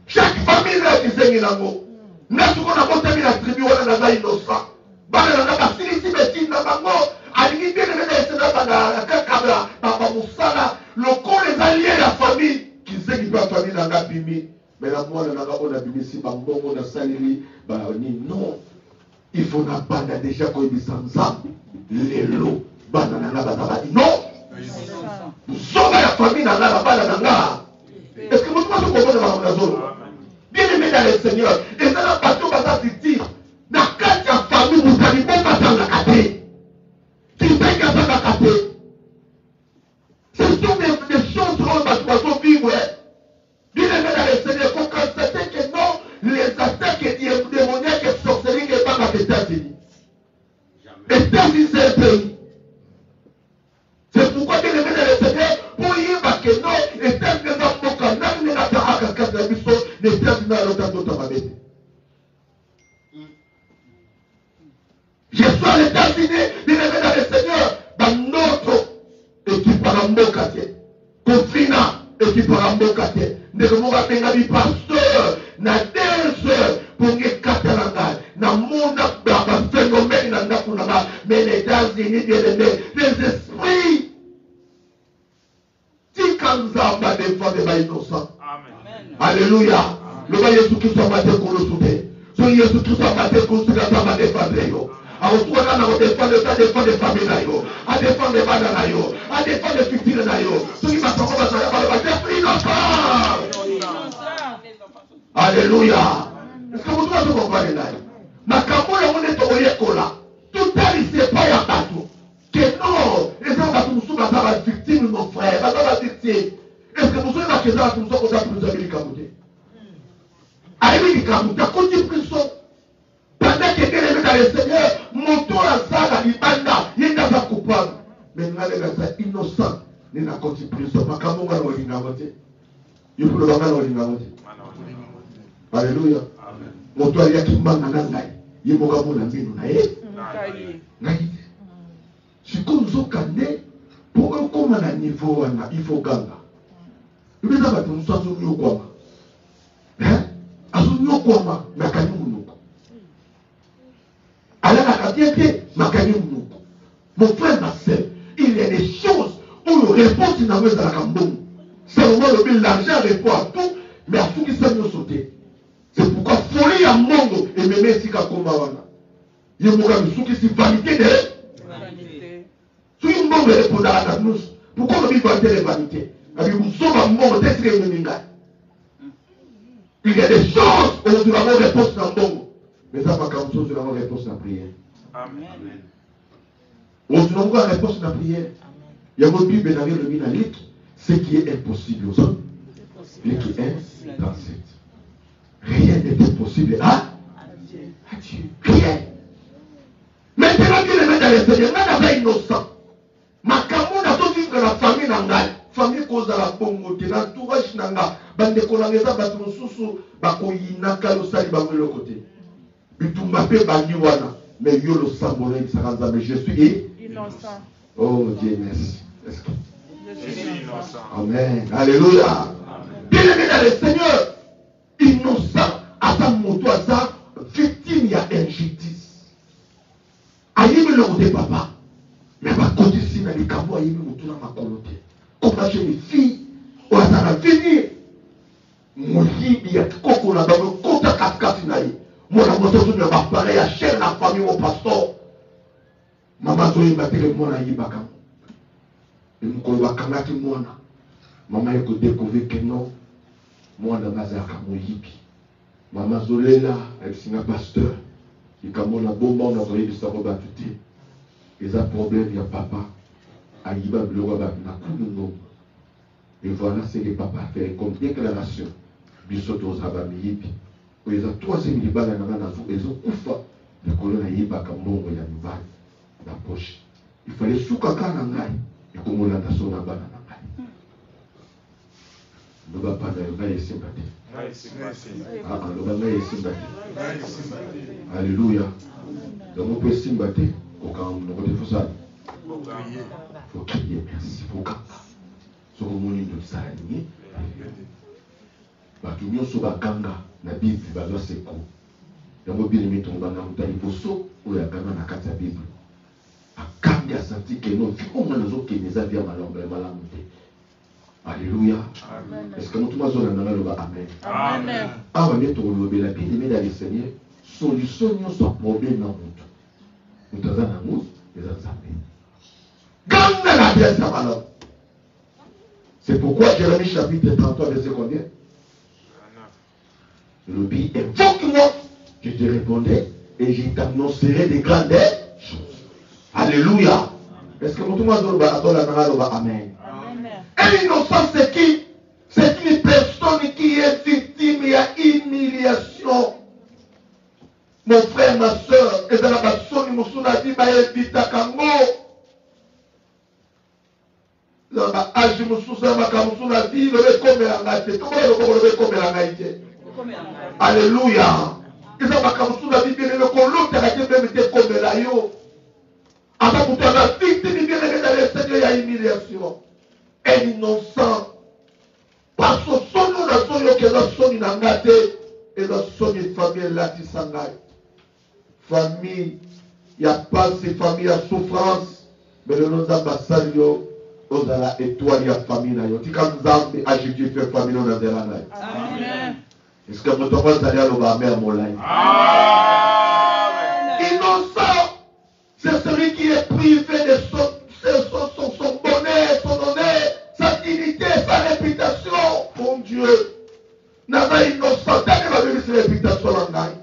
Chaque famille na ki zengi nango. Nasuko na bota mi la tribu wana na nga innocent. Bana na ba silisi beti na bango. Alingi bien na esena bana kakabla papa musala. Loko les alliés la famille qui zengi ba famille na nga bimi. Mais la moi na nga on a bimi si bango on a saliri ba ni non. Il faut na bana déjà ko ibisanza. Lelo bana na nga ba non. Nous sommes la famille na nga bana na nga. Est-ce que vous pouvez comprendre ma zone? Bien aimé dans le Seigneur, et ça n'a pas tout à dire. Dans quatre familles, vous n'avez pas dans la caté. Tu sais qu'à la caté. Ce sont des choses qu'on va vivre. Bien aimé dans le Seigneur, il faut constater que non, les attaques démoniaques et sorcelleries ne sont pas aux États-Unis. Les États-Unis, c'est un pays. C'est pourquoi bien aimé dans le Seigneur, pour y avoir que non, les États-Unis ne sont pas je suis à l'États-Unis, bien aimé dans le Seigneur, dans notre équipe par Mbokate, Kofina, équipe par Mbokate, Nekomoga Bengabi pasteur, na 2 heures pour que Katalanga, na Mona Baba phénomène na Nakunanga, mais les États-Unis, bien aimé, les esprits, Tikanza va défendre les innocents. Alléluia. Le va Jésus Christ a maté pour le souder. So Jésus Christ a maté pour le souder à défendre. A retrouver à défendre les familles, à défendre les bandes, à défendre les futurs. Ceux qui m'attendent à ça, alléluia. Est-ce que vous devez comprendre là? Ma camoufle, on est au Yekola. Tout à l'heure, c'est pas un bateau. Que non, les gens vont nous la victime, nos frères, la victime. Est-ce que vous avez la question de ça pour nous amener les Kamouté? Aïe, les Kamouté, à cause du prison. Pendant que tu es dans le Seigneur, mon tour à ça, il est dans coupable. Mais nous avons ça innocent. Nous avons continué prison. Ma Kamouté, nous avons l'ingamoté. Il faut le voir dans l'ingamoté. Alléluia. Mon tour à y a qui m'a nangai. Il m'a gagné la mine. Naïe. Si comme nous avons pour un commun niveau, il faut gagner. Il faut que nous soyons au Kwama. Azunyo Kwama, Makani Mounoko. À la Nakatiente, Makani Mounoko. Mon frère, ma soeur, il y a des choses où le réponse n'a pas la Cambon. Seulement l'argent répond à tout, mais à tout qui s'est nous sauter. C'est pourquoi folie à Mongo et même si Kakomawana. Il y a un qui s'est vanité de vanité. Si une Mongo répond à la nous, pourquoi on dit vanité les vanités? Il y a des choses où nous avons réponse dans le monde. Mais ça va comme ça, nous avons réponse dans la prière. Amen. Où nous avons réponse dans la prière. Il y a votre Bible dans le Minalik, ce qui est impossible aux hommes. L'équipe 1, 37. Rien n'était possible à Dieu. Rien. Maintenant qu'il est dans le Seigneur, on avait innocent. Ma camoufle a tout dit que la famille n'a pas. Famille cause de la bonne l'entourage nanga bande kolangeza batu mususu bakoyina kalo sali bango le côté bitumba pe bani wana mais yo le sambolo isakanza mais je suis innocent. Oh Dieu merci. Je suis innocent. Amen. Alléluia. Bien aimé dans le Seigneur, innocent à ta moto à ça victime ya injustice. Aïe me le côté papa. Mais ma côté si na les kabo aïe me moto na ma coloté. Comment j'ai une fille, on va venir. Mon lit, il y a coco là dans le côté cascatinaï. Mon amour, je vais parler à chaîne la famille, mon pasteur. Maman, je vais battre mon aïe bakam. Et mon collègue bakam qui mona. Maman, il faut découvrir que non. Moi, dans ma zaka, mon yipi. Mama Zolela, elle signe un pasteur. Il y a un bon on a envoyé du sabot batuté. Ils ont un problème, il y a papa. Aïba, le roi, et voilà ce que papa fait comme déclaration. Bisoto Zabami, ils ont 3e libala dans la nation, ils ont oufa. Le colonne Yiba Kambongo Yanubal, la poche. Il fallait soukaka nangai, et comme on a nation na bana nangai. Ne va pas dans le sympathie. Ah, le banga est sympathie. Alléluia. Donc on peut sympathie. Quand on ça. Faut crier merci. Faut cancer. Sur le monde de Salani. Batu nyonso bakanga na Bible bazwa seko. Yango bien aimé ton banga mutali poso oyo akanga na kati ya Bible. Akambi asanti que non vi on nazo keneza via malombe malamu te. Alléluia. Est-ce que nous tous mazona na loba amen. Amen. Ah va mettre lobela bien aimé dans le Seigneur. Solution nyonso problème na mutu. Mutaza na mutu eza nzambe. Ganga na bien sa malombe. C'est pourquoi Jérémie chapitre 33 verset combien? Le pays invoque-moi, je te répondrai et je t'annoncerai des grandes choses. Alléluia. Est-ce que tout le monde a amen? Un innocent, c'est qui? C'est une personne qui est victime, il y a humiliation. Mon frère, ma soeur, et dans la personne, Moussuna dit, Vita Kango. Agi Moussuna Makamusuna dit, le comme la naïté. Comment le comme la naïté? Alléluia. Ils ont Makamusuna dit, bien le colon, tu as dit, même t'es comme la yo. Avant que tu as victime, bien le dans le Seigneur, il y a humiliation. Un innocent. Parce que son nom a son yo que la son inangate et la son famille là qui s'engaille. Famille, il n'y a pas ces familles à souffrance, mais le nom d'ambassade yo, aux à la étoile, il y a famille là. Tu comme Zambi a Jésus fait famille dans la Amen. Est-ce que vous avez allé à l'Obama mon life? Innocent, c'est celui qui est privé de son bonheur, son honneur, sa dignité, sa réputation. Mon Dieu, n'a pas innocent, t'as pas vu sa réputation en gagne.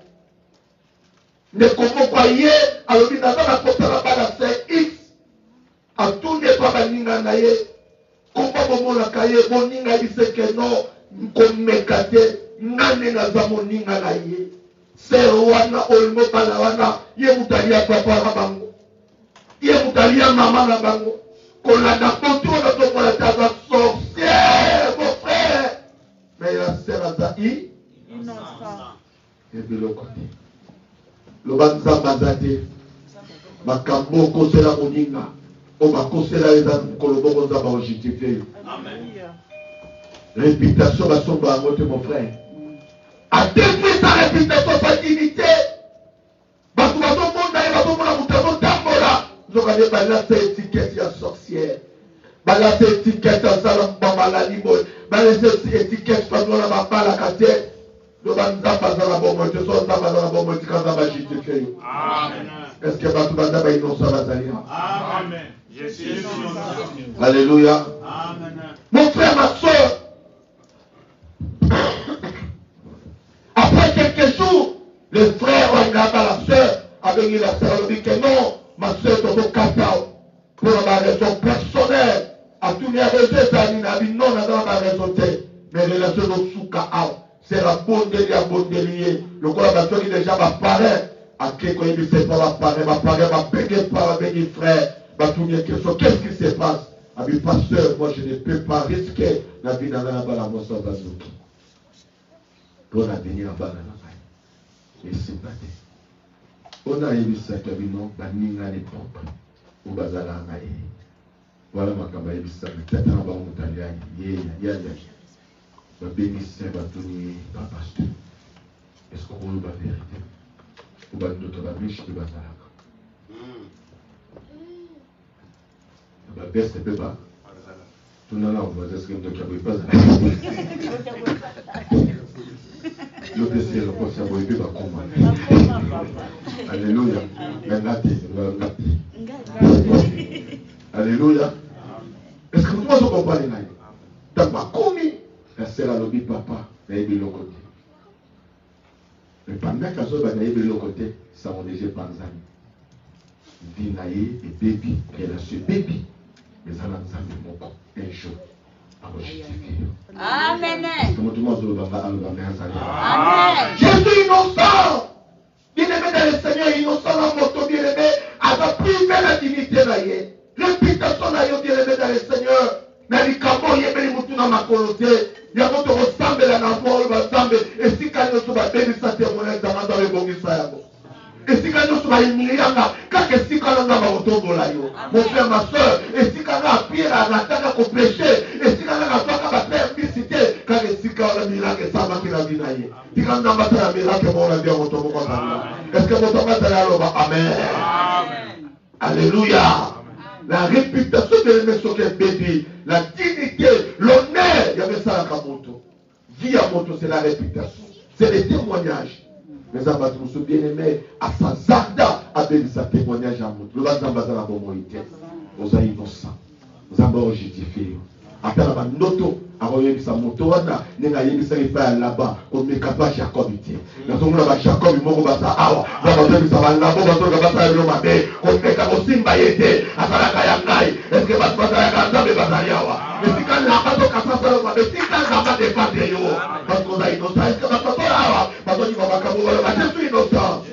Ne comment croyez, alors il n'a pas apporté la balle à X. À tout n'est pas baninga naye. Comment la cahier, mon ninga dit que non, comme mekate, nane na za mon ninga naye. C'est wana olmo palawana, ye mutalia papa na bango. Ye mutalia maman na bango. Kolanda poto na to pour la table sorcière, mon frère. Mais la sœur Azaï, innocent. Et de l'autre côté. Le banza bazate. Makambo kosela moninga. On va kosela les âmes koloboko za ba justifier. Amen. Réputation va somber à mon frère. A détruit sa réputation, sa dignité. Parce que tout le monde a nous avons là c'est étiquette à sorcière. Là c'est étiquette à salam maladie. Là c'est étiquette à la bala kate. Nous allons pas dans la bombe, tu sors dans la bombe, tu quand va justifier. Amen. Est-ce que va tout le monde va innocent va salir? Amen. Je suis innocent. Alléluia. Amen. Mon frère, ma soeur. Après quelques jours, le frère regarde la soeur avec la soeur dit que non. Ma soeur est au cacao pour ma raison personnelle. À tous les raisons, non, dans ma raison, mais les relations de Soukao, c'est la bonne liée. Le corps de qui déjà m'apparaît. À qui quand il sait pas m'apparaît, m'a pégué par mes frères. Qu'est-ce qui se passe? À mes pasteurs, moi je ne peux pas risquer la vie dans la balance de Bazouki. Pour l'avenir à Balana. Et c'est pas dit. On a eu ça qui a vu non, baninga les propres, ou bazala ngaï. Voilà ma kamba yebisa, mais peut-être un bon italien, ya. Va bénissez, va tourner, va pasteur. Est-ce qu'on voit la vérité? Ou va d'autres va riche de bazala. Va baisse le pas. Tout le monde va dire que tu n'as pas le PC, le conseil, vous pouvez pas comprendre. Alléluia. Alléluia. Est-ce que vous comprenez? Dans ma commis, la sœur a lobby papa, elle est de l'autre côté. Mais pendant qu'à ce moment de l'autre côté, ça on déjà pensé. Vinaye et baby, relation baby. Mais ça n'a pas un jour. Amen. Je suis innocent. Bien-aimé dans le Seigneur, innocent dans mon bien-aimé, a privé la dignité. Réputation bien-aimé dans le Seigneur. Mais les cabos, il y a des moutons dans ma coloté. Il y a d'autres ressemblent à la voix, et si quand nous sommes bénis, ça témoigne dans le bon Israël. Et si quand nous sommes humiliés, quand si quand nous sommes autour mon frère, ma soeur, et si quand nous sommes appuyés à la table pour prêcher, et si quand nous sommes faire publicité, quand si quand nous sommes miracle, ça va qu'il a vu naïe. Si quand nous sommes un miracle, on a bien autour de moi. Est-ce que votre matin est là? Amen. Alléluia. La réputation de l'émission que bébé, la dignité, l'honneur, il y avait ça à Kamoto. Vie à Moto, c'est la réputation. C'est les témoignages. Mais ça va tous bien-aimés à sa zarda à bénir sa témoignage à Moto. Le bazar bazar la bonne moïté. Vous êtes innocents. Vous avez justifié. Après la noto, avant de sa moto, n'est-ce pas là-bas, on n'est pas Jacob. Nous sommes là, Jacob, il m'a dit, ah, nous avons dit, ça va là-bas, on va faire le matin, on n'est pas aussi mbaïté, à Salakayangai, est-ce que votre papa a gardé Bazariawa? Mais si quand la bateau casse ça, mais si quand la bateau est pas de yo, parce qu'on a innocent, est-ce que votre papa là, parce qu'on va pas je suis innocent.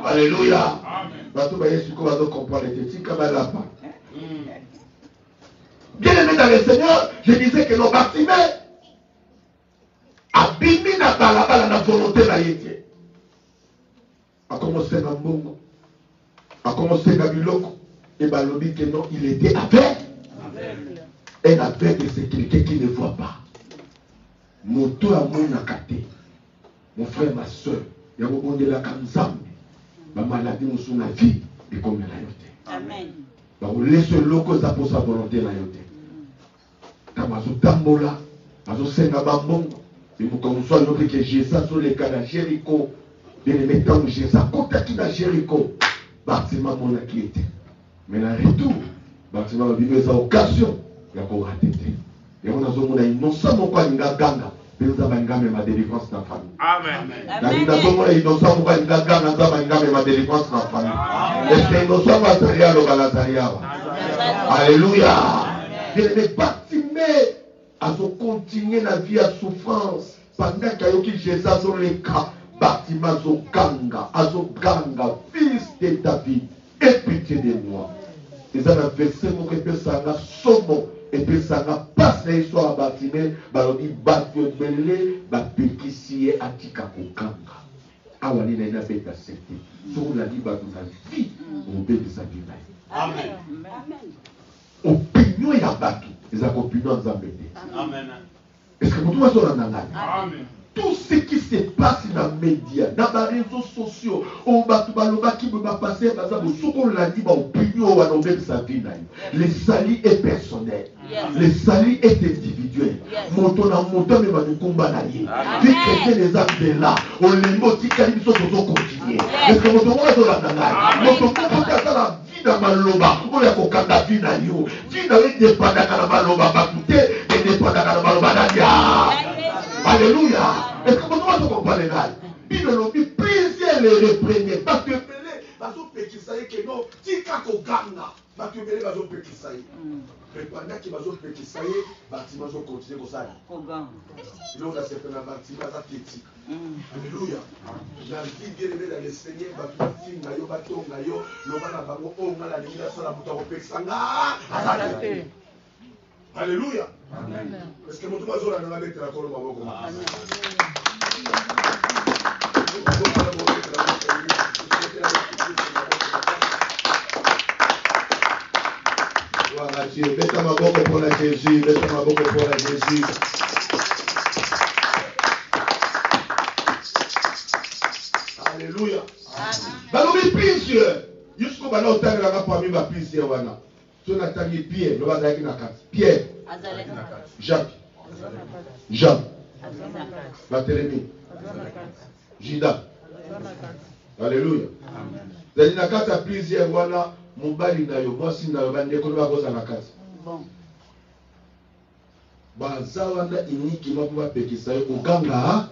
Alléluia. Bateau, bah, est-ce qu'on va comprendre les petits comme là-bas? Bien-aimé dans le Seigneur, je disais que nos bâtiments abîmés dans la volonté de l'État. A commencé dans Bongo, a commencé dans Biloko, et Balobi que non, il était aveugle. Un aveugle, c'est quelqu'un qui ne voit pas. Mon tour à mon akaté, mon frère, ma soeur, il y a un moment de la Kanzam, ma maladie, mon son la vie, et comme elle a été. Amen. On laisse l'eau ça pour sa volonté là. Tamazo tambola, mazo senga bambongo. Et vous comme soit l'autre que j'ai ça sur les cas de Jéricho. Bien les mettants j'ai ça côté qui dans Jéricho. Bâtiment mon qui était. Mais la retour, bâtiment va vivre sa occasion. Il y a pour rater. Et on a besoin d'innocent mon quoi n'inga ganga. Mais nous avons gagné ma délivrance dans la famille. Amen. La vie n'a pas innocent mon quoi n'inga ganga. Nous avons gagné ma délivrance dans la famille. Est-ce que innocent va Zaria ou Balazaria? Alléluia. Les bâtiments à continuer la vie à souffrance pendant qu'il y a Jésus sur les cas bâtiment Ganga, Azoganga, fils de David, aie pitié de moi. Et ça m'a fait ce mot que ça a somo et puis ça n'a pas l'histoire à bâtiment, baloni battu belé, bapékissier à Tikakokanga. Awani n'a pas été accepté. Sur la vie, la vie, on peut de sa vie. Amen. Opinion ya batu, les opinions zambété. Amen. Est-ce que vous trouvez ça dans la Amen. Tout ce qui se passe dans les médias, dans les réseaux sociaux, on va qui va passer, par exemple, ce qu'on l'a dit, opinion, on va nommer sa vie. Les salis est personnel. Les salis est individuel. Monton en montant, mais nous combattre. Vu que les actes de là, on les motive, ils sont continuer. Est-ce que vous trouvez ça dans la dans maloba oya kokanga vina yo vina we dépendant kana maloba bakute et dépendant kana maloba nadia. Alléluia. Est-ce que vous comprenez là? Il lobby plusieurs les reprenez parce que belé bazo pekisaye que non tika kokanga parce que belé bazo pekisaye mais pendant que bazo pekisaye bâtiment zo continuer comme ça kokanga là on a fait un bâtiment ça petit. Alléluia. La vie bien aimée dans le Seigneur, alléluia. Est-ce que mon tour va la mettre la colombe à vos voilà Dieu, mettez ma boque pour la Jésus, mettez ma boque pour la Jésus. Alléluia. Balobi plusieurs. Jusqu'au ballon temps la parmi ma plusieurs wana. Sur la table Pierre, le bazaki na kati. Pierre. Jacques. Jean. Barthélemy. Judas. Alléluia. Zali na kati plusieurs wana mobali na yo mwasi na yo bande ko ba koza na kati. Bon. Baza wana iniki mabuba pekisa yo oganga.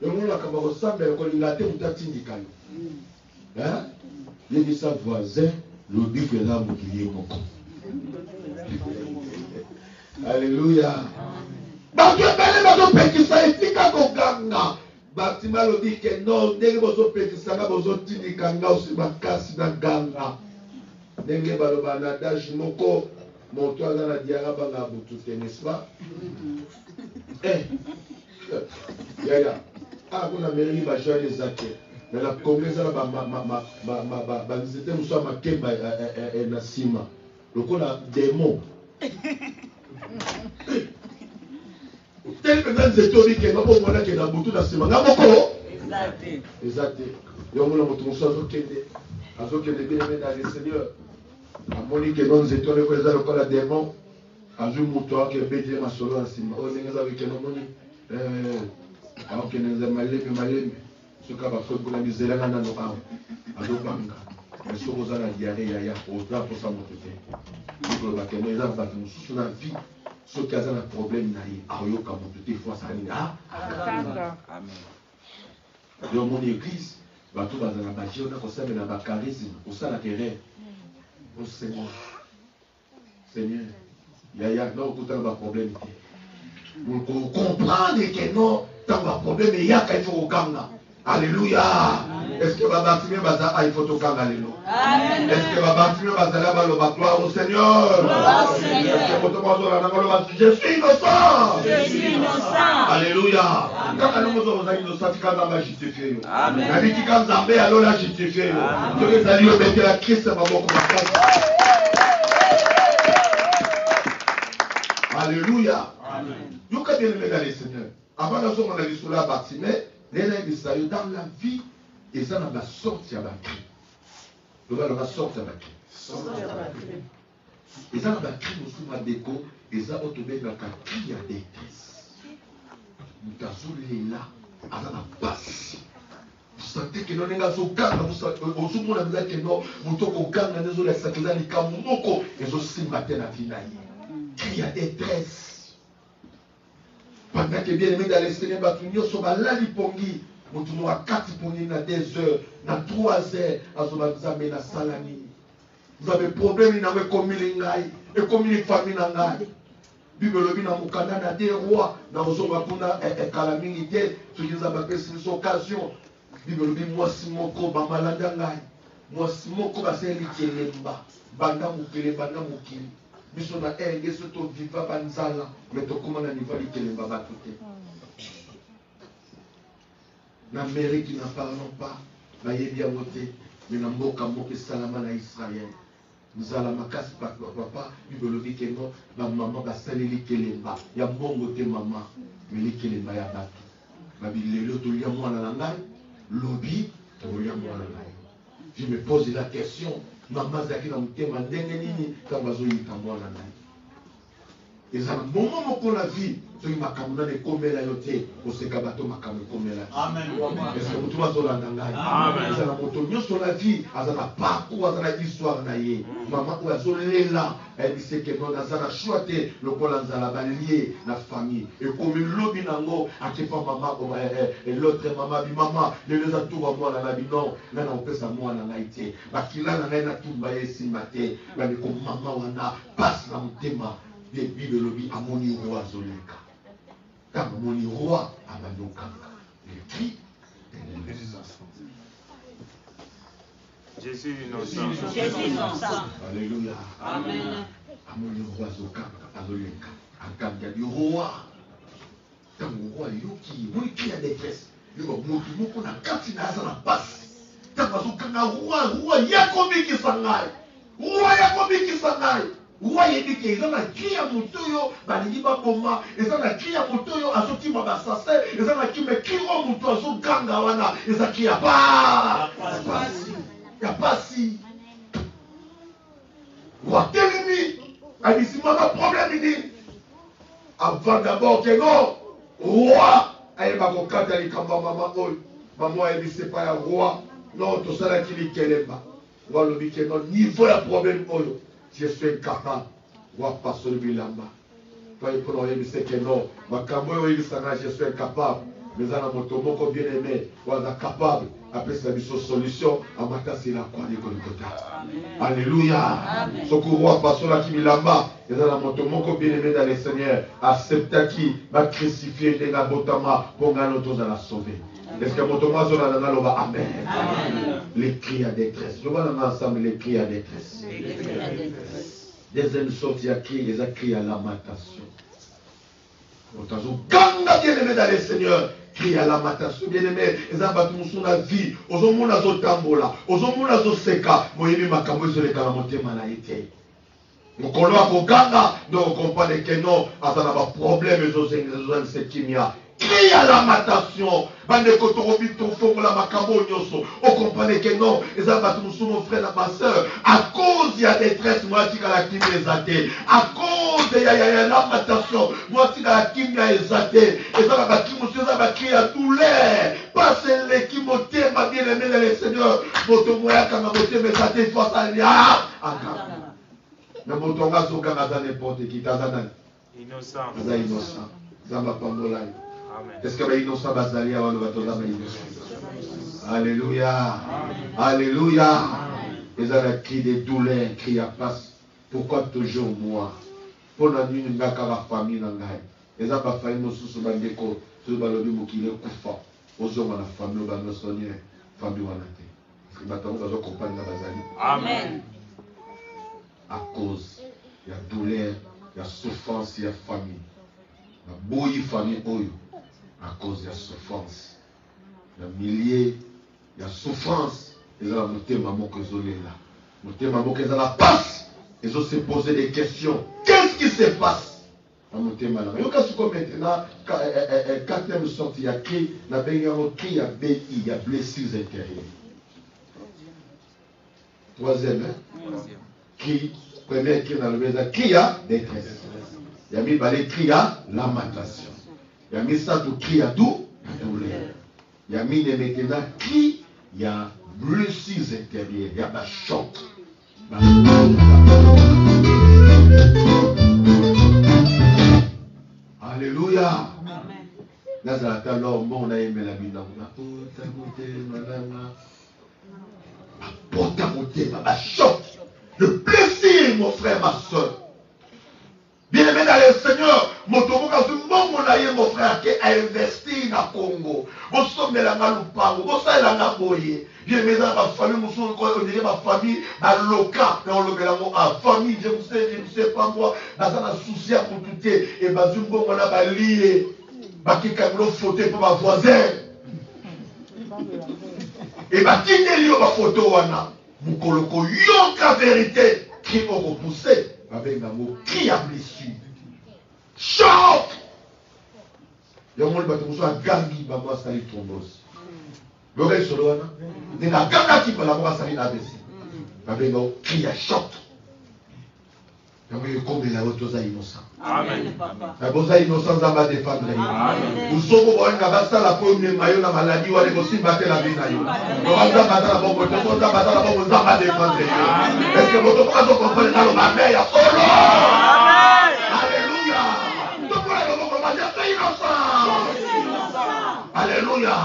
on a comme ça, mais on a été moutatindikayo. Hein? Il dit ça voisin, le but que là, vous criez beaucoup. Alléluia. Bato ebele bazopekisa etika koganga. Batima lobi ke non, ndenge bozopekisa nga bozotindika nga osi makasi na ganga. Ndenge baloba na adage moko moto aza na diara banga butu te, n'est-ce pas? Yaya. Ah, kuna meri bajoa les actes. Mais la congrès ça ba nzete muso makemba na sima. Lokola démon. Tel que dans ces théories que nous avons que dans beaucoup de semaines, exact. Yo mona moto muso azokende bien dans le Seigneur. Amoni que dans ces théories que lokola démon, azu moto ke bete masolo na sima. O ngenza avec no moni alors que nous avons malé ce qu'on va faire pour la misère là dans nos parents à nos banques mais ce qu'on a la diarrhée il y a autant pour ça mon côté donc la que nous avons battu sur la vie ce qui a un problème là à yo comme tout fois ça ni amen dans mon église va tout dans la magie on a comme ça mais dans la charisme pour ça la terre au Seigneur il y a non autant de problème vous comprenez que non tant de problème il y a qu'il faut gagner. Alléluia. Est-ce que Babatime Baza il faut au gagner? Alléluia. Est-ce que Babatime Baza là le gloire au Seigneur? Je suis innocent. Je suis innocent. Alléluia. Quand nous sommes innocents, quand on va justifier. Amen. La vie qui quand Zambé alors la justifier. Je vais aller mettre la Christ à mon Alléluia. Amen. Nous quand bien aimé dans les Seigneurs. Avant de sortir dans l'histoire de la bâtiment, dans la vie, et ça n'a pas sorti à battre. Le va leur sortir à battre. Et ça n'a pas crié aussi ma déco, et ça va tomber dans la crie à détresse. Nous avons là, à la passe. Vous sentez que nous sommes dans le cas, vous sentez que nous sommes au cas, nous sommes dans le cas, et nous sommes matin à finir. Crie à détresse. Pendant que bien aimé dans les Seigneurs, nous sommes là, lipongi. Nous sommes à 4 pongi, dans 2 heures, dans 3 heures, à ce moment dans la salani. Vous avez problème, vous avez commis les ngaï, et commis les familles dans ngaï. Bible le dans Mukanda, dans des rois, dans le Zomapuna, et calamité, ce qui nous a appelé cette occasion. Bible le moi, si mon corps, Bamalanda ngaï. Moi, si mon corps, c'est l'Ikelemba. Banda Mukele, Banda Mukele. Biso na enge soto viva banzala mais to comment na niveau l'Ikelemba va tout. Na mairie qui n'en parlons pas, na yebi amote, mais na mboka mboka salama na Israël. Nous allons makasi papa, Bible le dit que non, ma maman va saler l'Ikelemba. Ya mbongo te maman, mais l'Ikelemba ya batu. Ma Bible to lia moi na ngai, lobby to lia moi na ngai. Je me pose la question. Maman zaki na mutema ndenge nini kamba zo yitambwa na nani. Ezana moment ko la vie so makamuna ne komela yote oseka bato makamu komela. Amen. Est-ce que mutu bazolanda ngai? Amen. Ezana moto nyoso la vie azana parcours azana histoire na ye. Maman ko azolela elle dit que non azana choite lokola nzala balié na famille et comme lobi nango akepa maman et l'autre maman bi maman les atour moi na bi non na na opesa moi na ngaite bakila na ngai na tumba yesi mate bali ko maman wana passe na mutema de Bible lobi amoni roi zoleka quand amoni roi amadoka le cri de l'innocence. Jésus innocent. Jésus innocent. Alléluia. Amen. Amoni roi zoleka akanga du roi. Tant roi yoki moi qui a détresse. Yo motu moko na kati na za na passe. Tant bazokanga roi yakobi ki sangai. Roi yakobi ki sangai. Roi yebi ke ezana ki ya mutoyo balingi baboma ezana ki ya mutoyo azoki mabasase ezana ki me ki ro muto azokanga wana ezaki ya pa ya pasi roi telemi abisi mama problème ni avant d'abord que non roi ayeba kokata likamba mama oyo mama ayebi c'est pas ya roi non tosala ki likelemba roi lobi ke non niveau ya problème oyo je suis incapable. Roi pasteur Bilamba. Toi, il faut dire que non. Ma camoyo, il s'en a, je suis incapable. Mais ça, dans mon moko bien aimé, on est capable, après ça, une solution, à matin, c'est la croix de Golgotha. Alléluia. Ce que roi passons là qui milamba, et ça, dans mon moko bien aimé dans le Seigneur, accepta qui va crucifier les gabotama pour gagner à la sauver. Est-ce que mon Thomas a Amen. Les cris à détresse. Je vois ensemble les cris à détresse. Deuxième sorte, il y a cri à lamentation. Quand bien aimé dans le Seigneur, crie à lamentation, bien aimé, ils ont battu sur la vie, aux hommes qui ont tambola, aux hommes qui ont seka, moi il m'a camoué sur les calamotés malaïtés. Mon collègue a koganga, donc on comprend que non, à ça n'a pas de problème, ils ont ce qu'il y a. Crie à lamentation. Bande kotorobi tofongo la makambo nyoso. On comprend que non. Et ça va tout mon frère et ma soeur. À cause il y a détresse, moi qui la kim les athées. À cause il y a lamentation, moi qui la kim les athées. Et ça va qui monsieur ça va crier à douleur. Parce les qui m'ont ma bien aimé dans le Seigneur. Votre moyen quand m'a moté mes athées face à l'ia. Mais mon tonga soka na n'importe qui tazanan. Innocent. Innocent. Ça va pas molai. Est-ce que les innocents bazali avant le bateau Alléluia. Alléluia. Ils ont cri de douleur, cri à passe. Pourquoi toujours moi? Pour la nuit, nous avons la famille. Ils ont pas fait nos sous bandeko. Sur le balobi mokile kufa. Aux hommes la famille, nos soigneurs, famille wanate. Parce que maintenant, nous avons compagnie la bazali. Amen. À cause, il y a douleur, il y a souffrance, il y a famille. Il y a bouillie famille, à cause de la souffrance. Il y a milliers, il y a souffrance. Ils ont monté maman que ils ont là. Monté maman que ils ont la passe. Ils ont se posé des questions. Qu'est-ce qui se passe? Monté maman. Il y a maintenant, quatrième sortie, il y a cri, il y a BI, il y a blessures intérieures. Troisième, qui, premier cri dans le maison, qui a détresse. Il y a mis balai cri à lamentation. Il y a mis ça tout cri à douleur. Il y a mis maintenant cri, il y a blessures intérieures, il y a un choc. Alléluia. Nazarata alors on a aimé la vie. Choc. Le plaisir, mon frère, ma soeur. Bien-aimé dans le Seigneur, mon frère qui a investi dans le Congo. Vous sommes là, vous savez là, bien-aimé dans ma famille, ma famille, à local, dans le famille, je ne sais pas moi, dans un souci pour tout et bazumbo, on a lié, qui a photo pour ma voisin. Et qui ma photo, vous collocez la vérité qui ont repoussé. Avec un mot qui a blessé. Choc! Il y a un mot qui a gagné, il a sali thrombose. Le gars est sur le wana. Il a gagné qui a sali AVC. Avec un mot qui a choc. Il y a un mot qui a été innocent. Amen. Il y a innocent qui a défendre. Nous sommes pour la première maillot la maladie, on est aussi battre la vie. On va battre la bombe, on va battre la bombe, on va défendre. Est-ce que votre frère comprend dans le meilleur solo? Alléluia. Donc voilà, on va dire c'est innocent. Alléluia.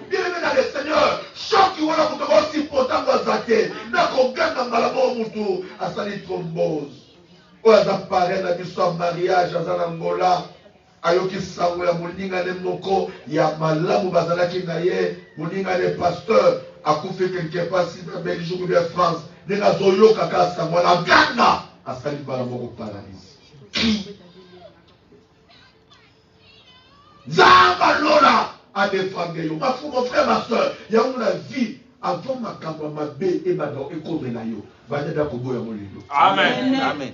Bien-aimé dans le Seigneur, choc qui va vous aussi important dans sa tête. D'accord, gagne dans la bombe, à salir thrombose. Apparaît dans l'histoire mariage à Angola ayoki sangola moninga ne moko ya malamu bazalaki na ye moninga ne pasteur akufi quelque part si na Belgique ou bien France ndenga zoyoka ka sangola ganga asali bala moko paradis Zamba lola a défendre yo ma frère ma soeur ya una vie avant ma cambre ma bé et ma don et comme na yo Amen. Amen.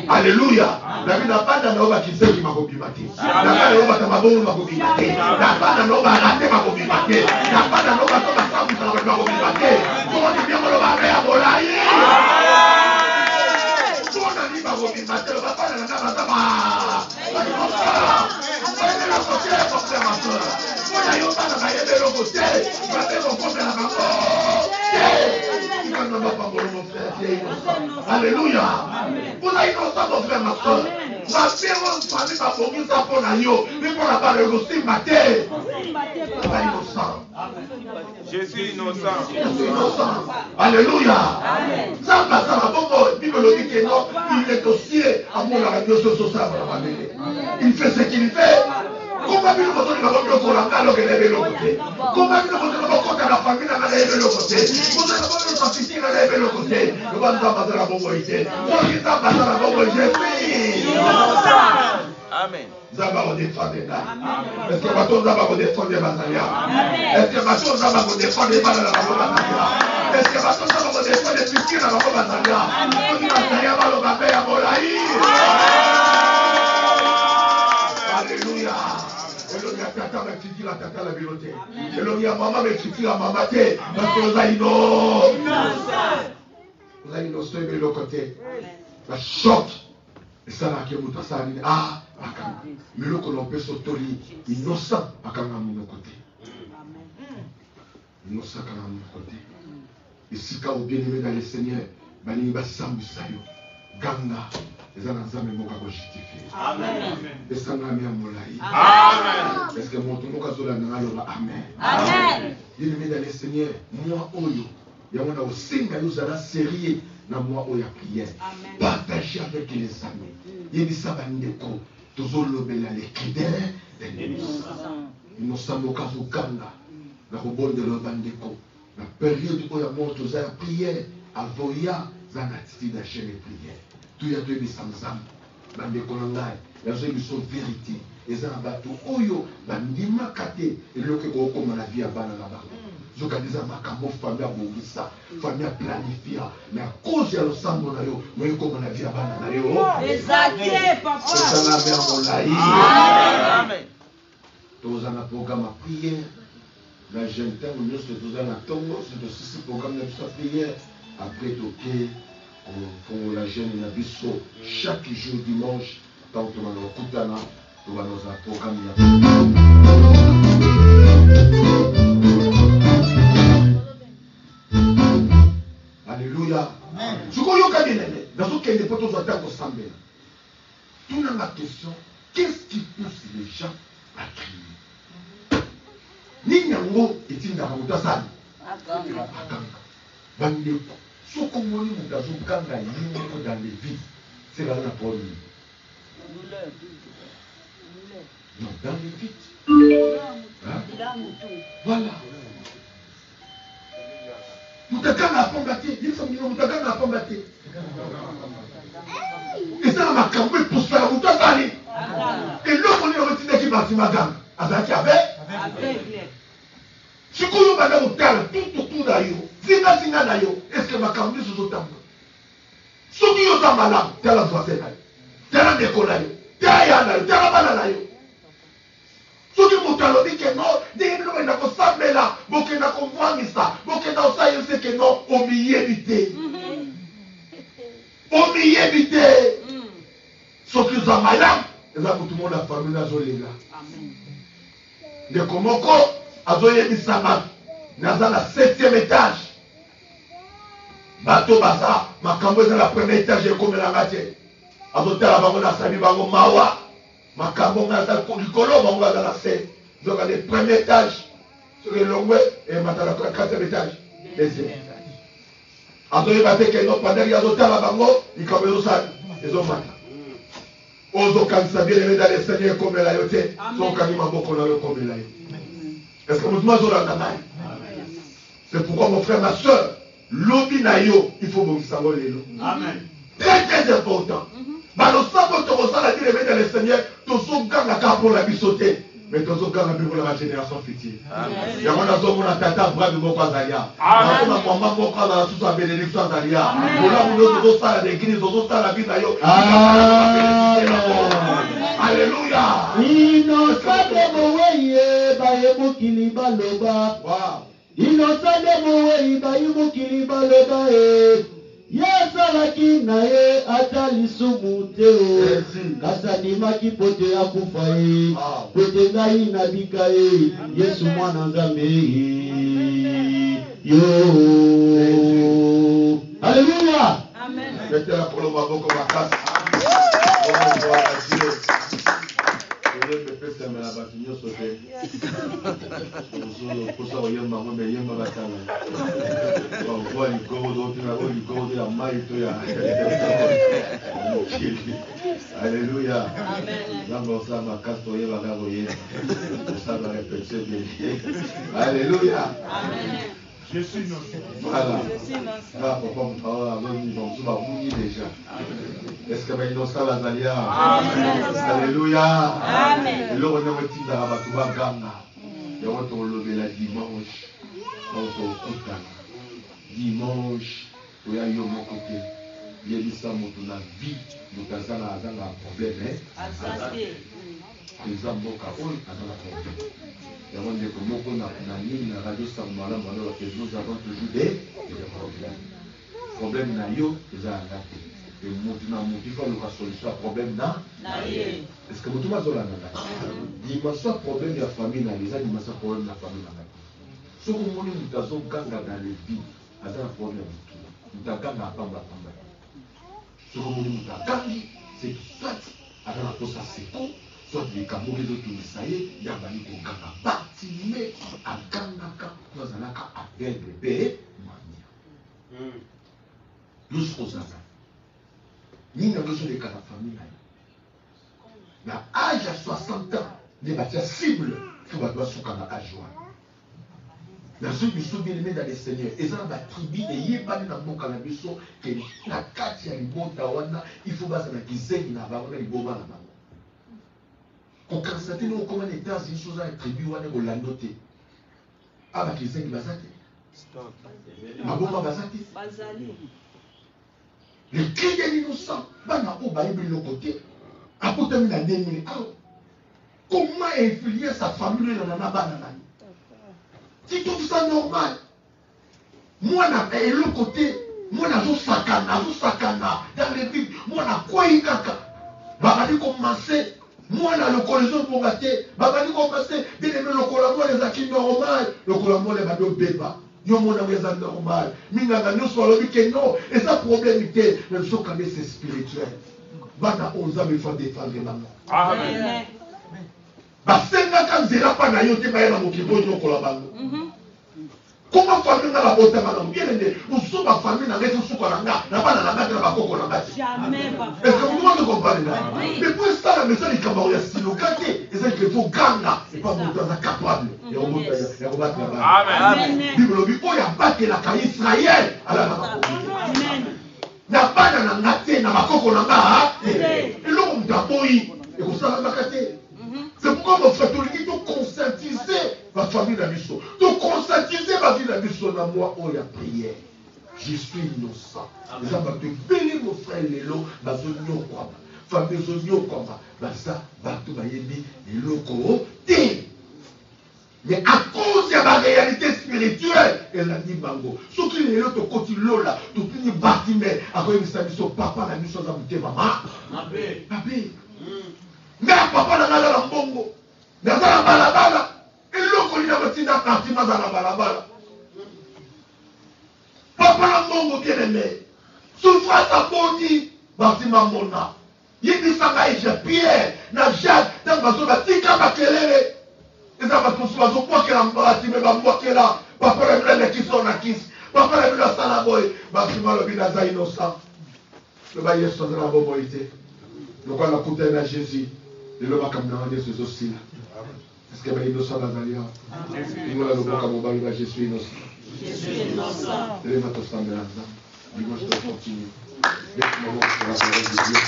Alléluia. David n'a pas d'anova qui sait qui m'a copimaté. N'a pas d'anova qui m'a copimaté. N'a pas d'anova raté m'a copimaté. N'a pas d'anova qui m'a copimaté. Pour dire bien qu'on va faire à volailler. Pour dire m'a copimaté, on va pas dans la tama. Alléluia. Vous avez innocent, mon frère, ma soeur. Je suis innocent. Alléluia. Il fait ce qu'il fait. Comment il Amen. Zaba va défendre. Est-ce que Baton Zaba va défendre Bazalia? Est-ce que Baton Zaba va défendre Bazalia? Est-ce que Baton Zaba va défendre les piscines à Bazalia? Alléluia. Elogia tata me titi la tata la bilote. Elogia maman me titi la maman te. Parce que vous avez innocent de l'autre côté. La choc. Et ça là qui est mon tassani. Ah. Mais le qu'on peut s'autoriser innocent à quand même de côté. Innocent à quand même de côté. Et si quand vous bien aimé dans le Seigneur, bani ba sambu sayo ganga les anazame moka ko justifier. Amen. Est-ce que ngami amolai? Amen. Est-ce que mon tomo kazola ngalo ba amen. Amen. Bien aimé dans le Seigneur, moi oyo ya mona osinga yo zala sérieux na moi oya prière. Partagez avec les amis. Yebisa bandeko tozolobela les critères innocent mokazo ganga na kobondela bandeko na période oyo mo toza prière avoya za na attitude à chaîne prière tout ya to ebisa nzambe bandeko na ngai yazo ebiso vérité eza na bato oyo bandimaka te eloko ekokoma na vie ya bana na bango zokadiza makambo famille abongisa famille aplanifia mais à cause ya losambo na yo moyekoma na vie ya bana na yo ezate papa ezala mea molai. Amen. Toza na programme ya prière na jeune ntango nyonso toza na ntongo so tosisi programme na biso ya prière après toke kofongola jeune na biso chaque jour dimanche ntango tobana kokutana tobana kozala programme ya alléluia. Sikoyoka binene nazokende mpo tozwa ntango kosambela tunanga question, qu'est-ce qui pousse les gens à crier? Nini yango etindaka moto asali akanga bandeko soko omoni moto azokanga yingo dans les vies c'est là na problème. Non, dans les vies. Voilà. Mutakanga apomba te, yesa mino mutakanga apomba te. Eza na makambo epusa ya moto asali. Eloko nini okotindaki batima ganga azalaki aveugle. Sikoyo banda kotala tututu na yo zingazinga na yo eske makambo nyonso ozotambola soki yo oza malamu tala voisin na yo tala ndeko na yo tala ya na yo tala bana na yo soki moto alobi ke no ndenge ndenge okenda kosambela bokenda kovwangisa bokenda kosalisa ke no omiyebi te omiyebi te soki oza malamu eza motu mo na famille azolela ndeko moko azoyebisama naza na 7e étage bato baza makambo eza na 1er étage ekomelanga te azotala bango nasali bango mawa makambo nga aza likolo bango baza na se zoka de 1er étage soki elongwe emata na 4e étage 2e étage azoyeba te keno pandaki azotala bango likambo ezosali ezomata ozokanisa bien aimé dans le Seigneur ekomela yo te sokangi maboko na yo ekomela yo. Est-ce que vous m'avez? C'est pourquoi mon frère, ma soeur, l'obi na yo, il faut vous savoir les lots. Amen. Très très important. Mais le savoir que vous allez dire dans le Seigneur, tout ce gang la carte pour la bisoter, mais tout ce gang la pour la génération future. Il y a un homme qui a tata brave mon Azalia. Il y a un maman qui a tout sa bénédiction Azalia. Voilà où nous sommes à l'église, nous sommes à la vie d'ailleurs. Alléluia. Innocent mowe baye mukili baloba. Wow. Innocent mowe baye mukili baloba e. Yesalaki na ye atali sumute o. Kasadima kipote akufa e. Pote ngai na bika e. Yesu mwana nzambe e. Yo. Alléluia. Amen. Mettez la colombe à vos Alléluia. Alléluia. Je suis innocent. Voilà. Là, papa, mon parole, déjà. Est-ce que innocent la Zalia? Alléluia. Amen. Et là, on a un petit d'Arabatouba Ganga. Et on va te relever la dimanche. On se retrouve dimanche. Tu as eu mon côté. Il y a dit ça, mon la vie. Nous avons un problème. Les hommes, nous avons toujours des problèmes. Problème na yo, ils ont raté. Et il faut la solution à problème na. Est-ce que vous avez dit que le problème de la famille na les animaux problème de la famille na. Ce que nous avons ganga dans les vies, c'est un problème. Nous avons ganga à pamba. Ce que nous avons c'est que soit à la poste à secours. Soit les cameaux les autres ça y est, il y a un ganga bâtimé à ganga dans un lac avec le bébé mania. Nous sommes ça. Nous avons besoin de la famille. Mais à l'âge de 60 ans, les bâtiments cibles, il faut avoir son canal à joie. Dans ceux qui sont bien aimés dans les seigneurs, ils ont la tribu et ils n'ont pas de bon cannabis, que la carte est bon tawana, il faut baser la dizaine de la barre et bon là-bas. On constate comment les États-Unis sont à la tribu ou à la noter. Avec les cinq bazati. Ma bombe bazati. Les cris de l'innocent, bana ou baïbli le côté, à côté de la dernière. Comment influer sa famille dans la banane? Si tout ça normal, moi n'a le côté, moi n'a sakana dans les Bibles, moi n'a quoi y kaka. Babadi commencer, moi n'a le collision pour gâter, babadi commencer, bien aimé le colamon les acquis normal, le colamon les bado béba. Yo mon ami est normal. Minga nous soit le que non, et ça problème était le choc c'est spirituel. Bana 11 ans il faut défendre maman. Amen. Basenga kanzela pa na yo te bayela mokibo nyoko la bango. Comment famille na la bote madame bien aimé, nous sommes ma famille na ngeti suko na nga, na bana na ngati na bakoko na ngati. Jamais papa. Est-ce que vous me comprenez là? Mais pour ça la maison les camarades ya silokate, et ça qu'il faut ganga, et pas monter à capable. Et on monte ya rebattre la balle. Amen. Bible dit oh ya battre la ka Israël ala na bakoko. Amen. Na bana na ngati na bakoko na nga, et l'homme d'aboi, et vous savez makate. C'est pourquoi mon frère, tu dois conscientiser ma famille dans l'histoire. Tu dois conscientiser ma vie dans l'histoire. Dans moi, oh, il y a prière. Je suis innocent. Ça va te bénir, mon frère, Lélo. Ma zone yo quoi. Famille zone yo quoi. Ça va te bailler les locaux. Mais à cause de la réalité spirituelle, elle a dit Bango. Ce qui est là, tu continues là. Tu finis bâtiment. Après, il s'est dit papa, la mission à monter maman. Papé. Mais papa n'a pas la mbongo. N'a pas la balabala. Et l'autre, il a petit dans la balabala. Papa n'a mbongo bien aimé. Souffrance à boni. Bâtiment mona. Il dit ça, Pierre, na Jacques, dans ma zone, tika makelele. Et ça va tous les autres qui ont bâtiment, là. Papa n'a pas qui sont na kiss. Papa n'a pas la salaboy. Bâtiment le binaza innocent. Le bailleur sont dans la boboïté. Donc on a coûté à Jésus. Et l'homme a demandé ces aussi-là. Est-ce qu'il y a innocent dans la vie? Il nous a le comme on va je suis innocent. Je suis innocent. Et les matos sont de là-dedans. Dimanche, je vais continuer. Laisse-moi voir sur la parole de Dieu.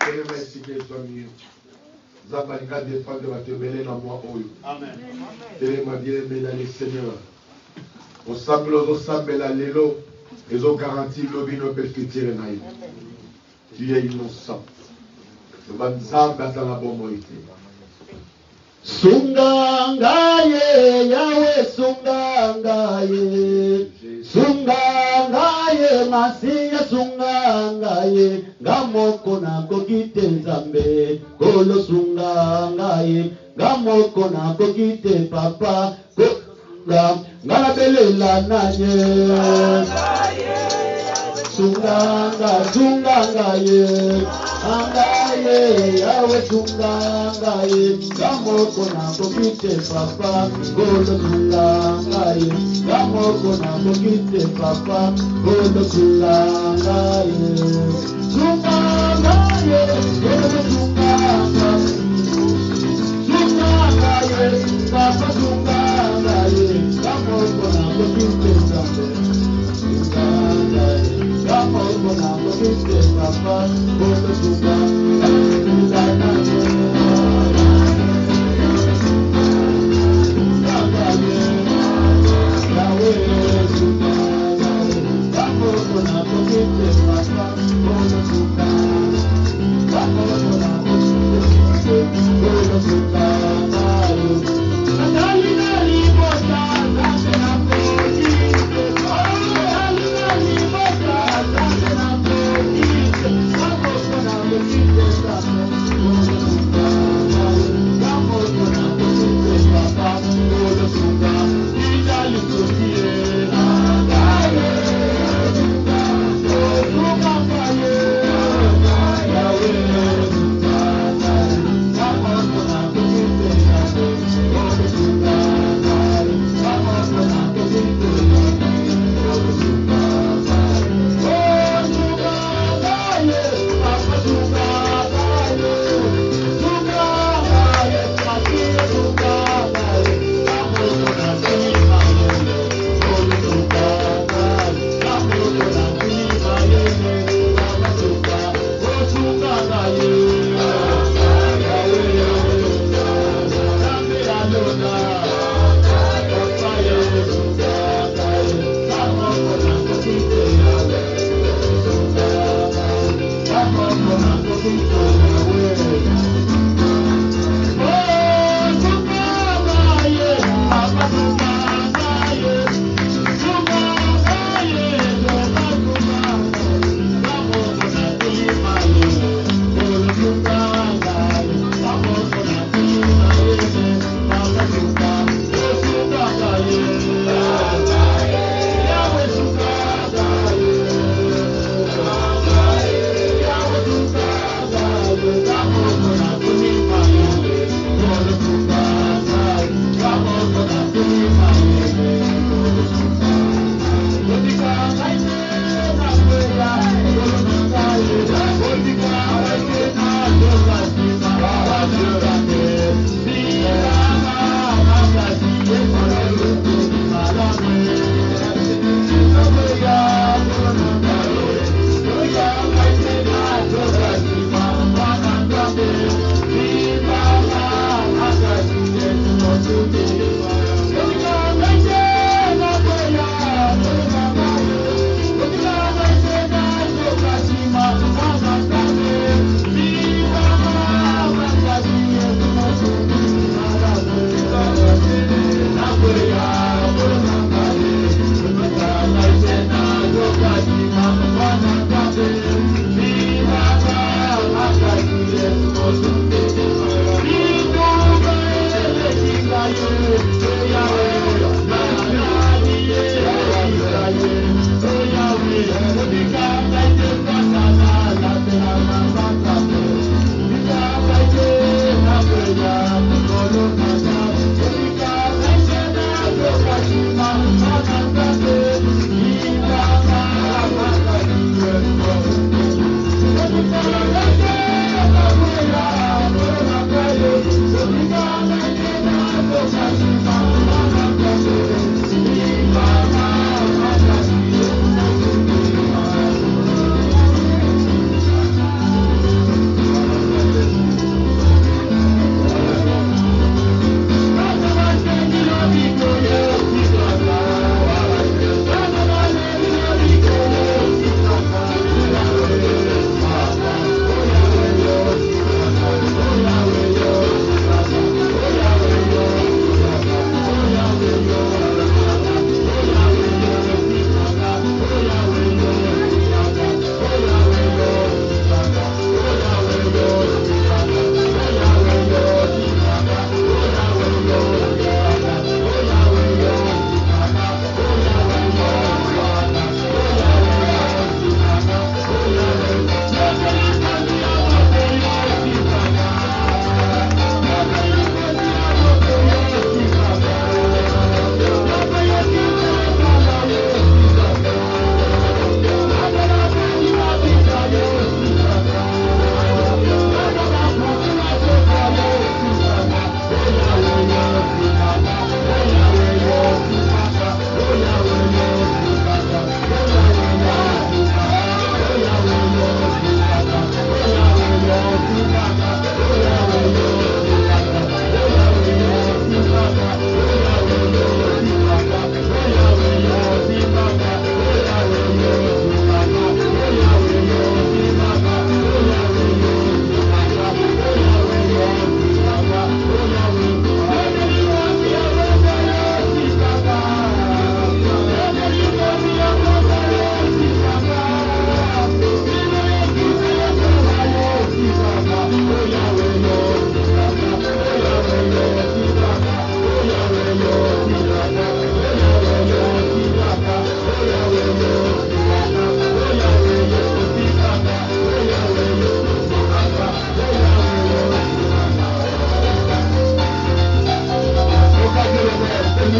Et les mains ici qu'ils soient mieux. Zabalika défendre de te mêler dans moi. Amen. Et les mains bien aimés dans les seigneurs. Au sable, au sable, la lélo. Ils ont garanti l'objet de percuter naïf. Tu es innocent. Le banzam dans la bonne Sungangaye, Yahweh, Sungangaye, Sungangaye, Masiya, Sungangaye, Gamoko na kokite Zambe, Kolo Sungangaye, Gamoko na kokite Papa, Ngala belela nanye. Sunganga, sunganga ye, angaye, yawe sunganga ye, gamoko na kokite papa, golo sunganga ye, gamoko na kokite papa, golo sunganga ye, sunganga ye, golo sunganga, sunganga ye, papa sunganga ye, gamoko na kokite papa, sunganga ye. Vamos con la noche, papá, con los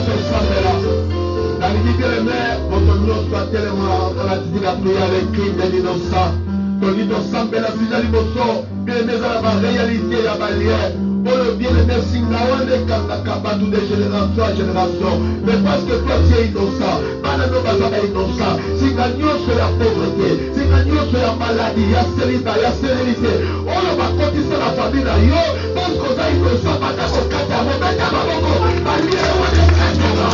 tosambela nalingi bien-aimé moto nyonso atelema mpona titi na priya les crimes des innocents tolingi tosambela sija liboso bien-aimé eza na baréalité ya balien oyo bien-aimé singa wana ekangaka bato de génération à génération mais parce que toi tu es innocent bana no baza ba innocent singa nyonso ya pauvreté singa nyonso ya maladie ya selida ya sérénité oyo bakotisa na famille na yo parce que oza innocent bata kokata yango beta maboko balie wana ekataka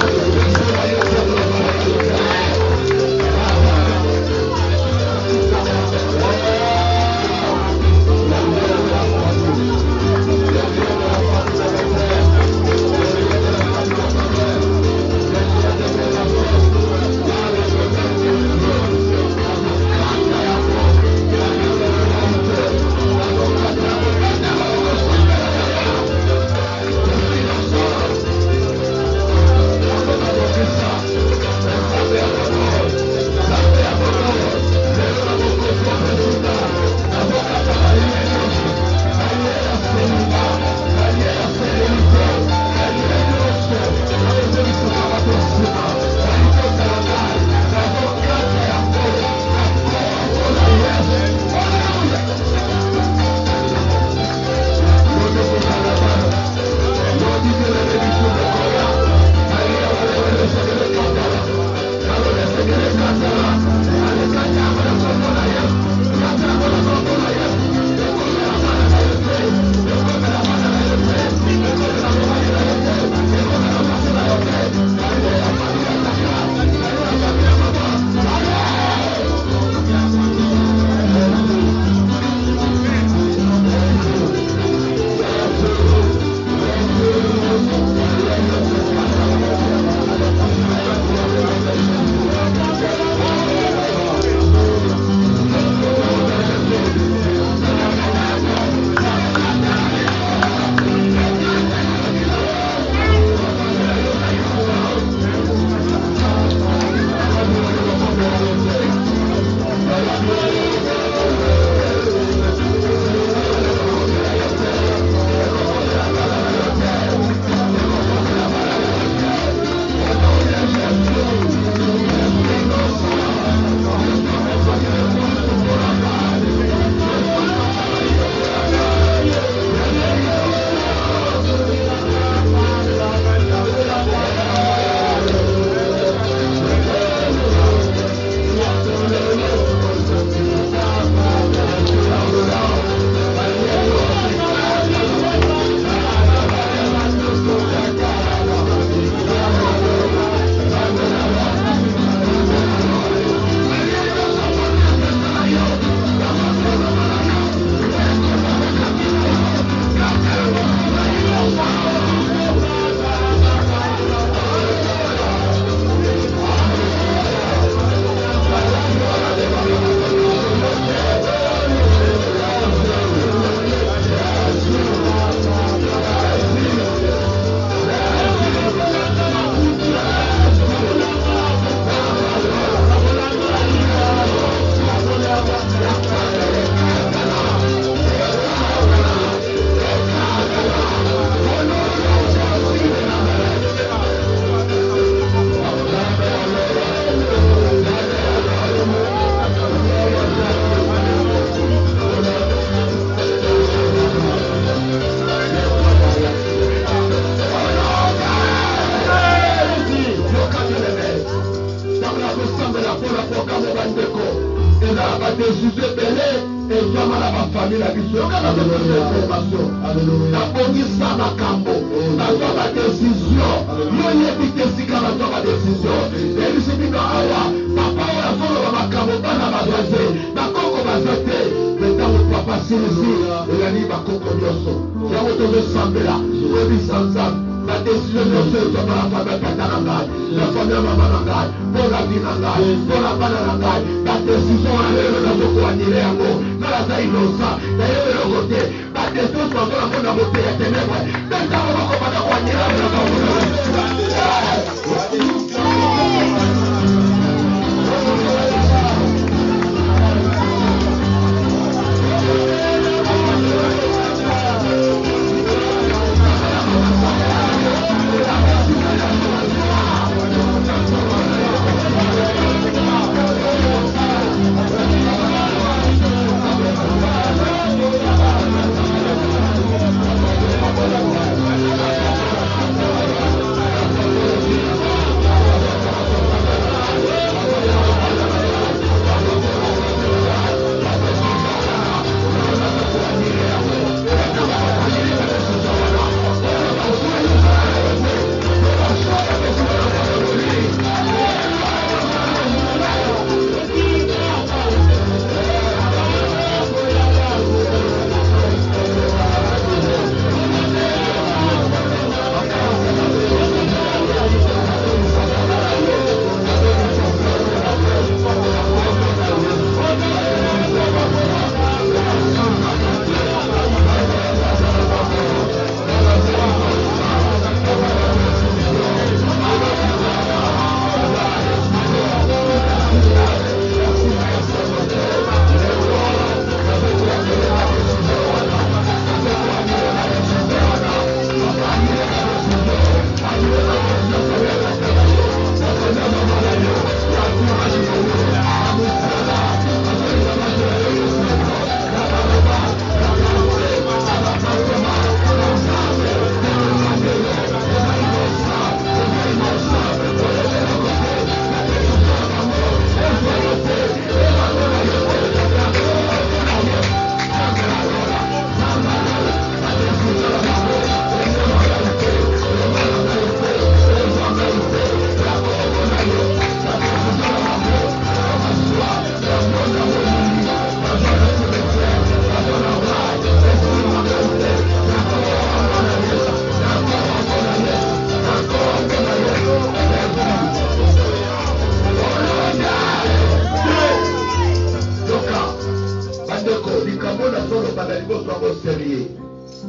sérieux.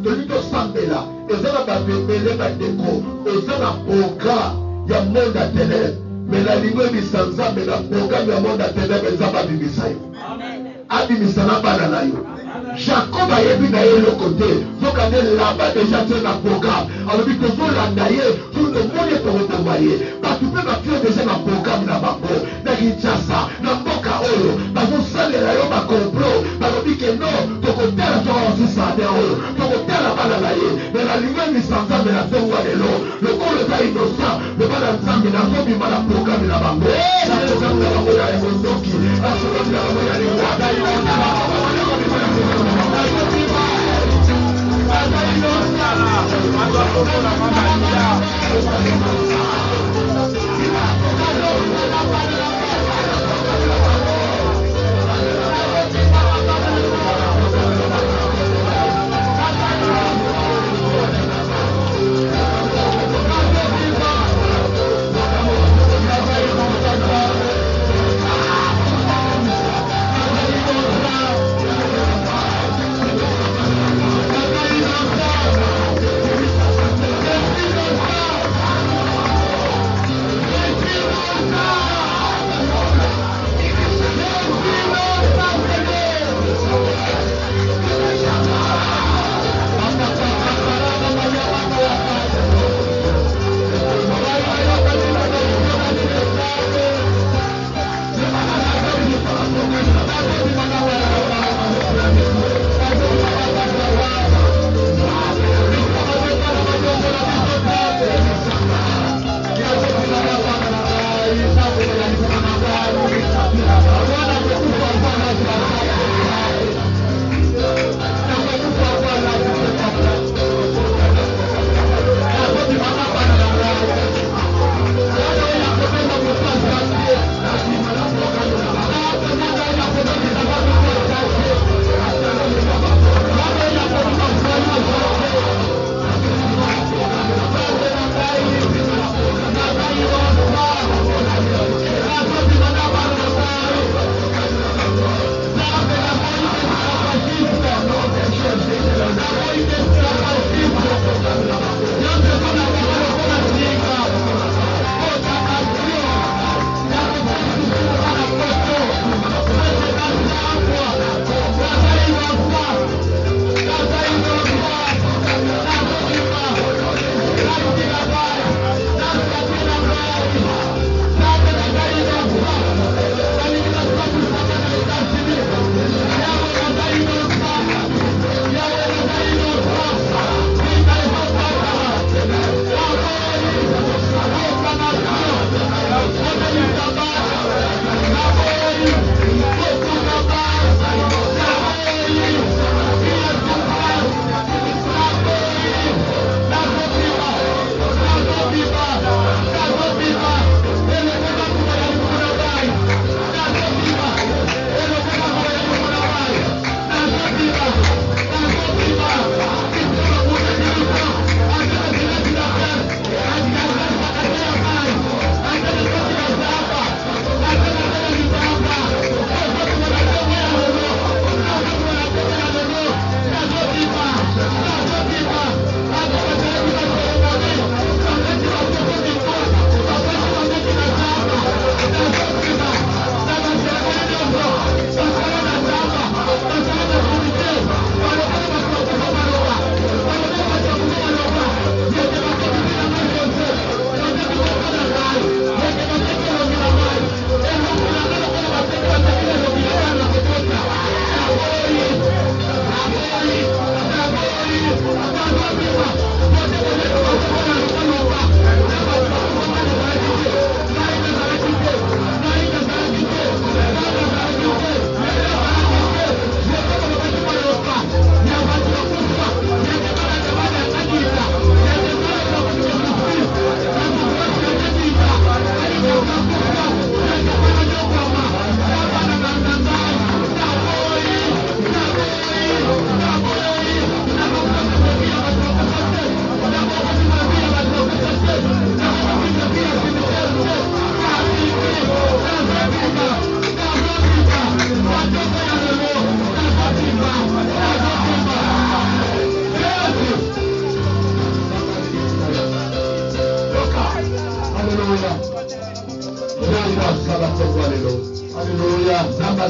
Toli tosambela ezala bato ebele bandeko oza na programme ya monde ya ténèbre mais nalingo ebisa nzambe na programme ya monde ya ténèbre eza babimisa yo abimisa na bana na yo. Jacob ayebi na ye eloko te soki ande laba deja tie na programme alobi tozolanda ye soki tomoni tokoboma ye bato mpe batie deja na programme na bango na Kinshasa na mboka oyo bazosalela yo bakomplo balobi ke no tokotala tokosisade oyo tokotala bana na ye me nalingo emisa nzambe na ntongo ya lelo lokolo eza innocent loba na nzambe nazobima na programme na bango nakozamina bango ya emondoki nakozamina bango ya liwada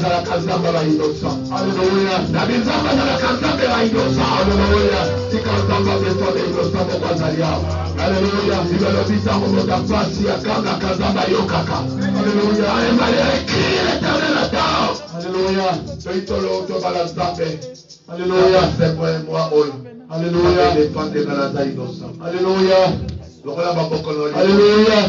la kazamba la indosa. Alléluia. Na bizamba na la kazamba la indosa. Alléluia. Tikazamba beto de indosa mo kwazalia. Alléluia. Sibelo bisa mo motapasi akanga kazamba yokaka. Alléluia. Alléluia. L'éternel attend. Alléluia. Toitolo to balazambe. Alléluia. C'est moi oi. Alléluia. Défendre la zaïdosa. Alléluia. Alléluia.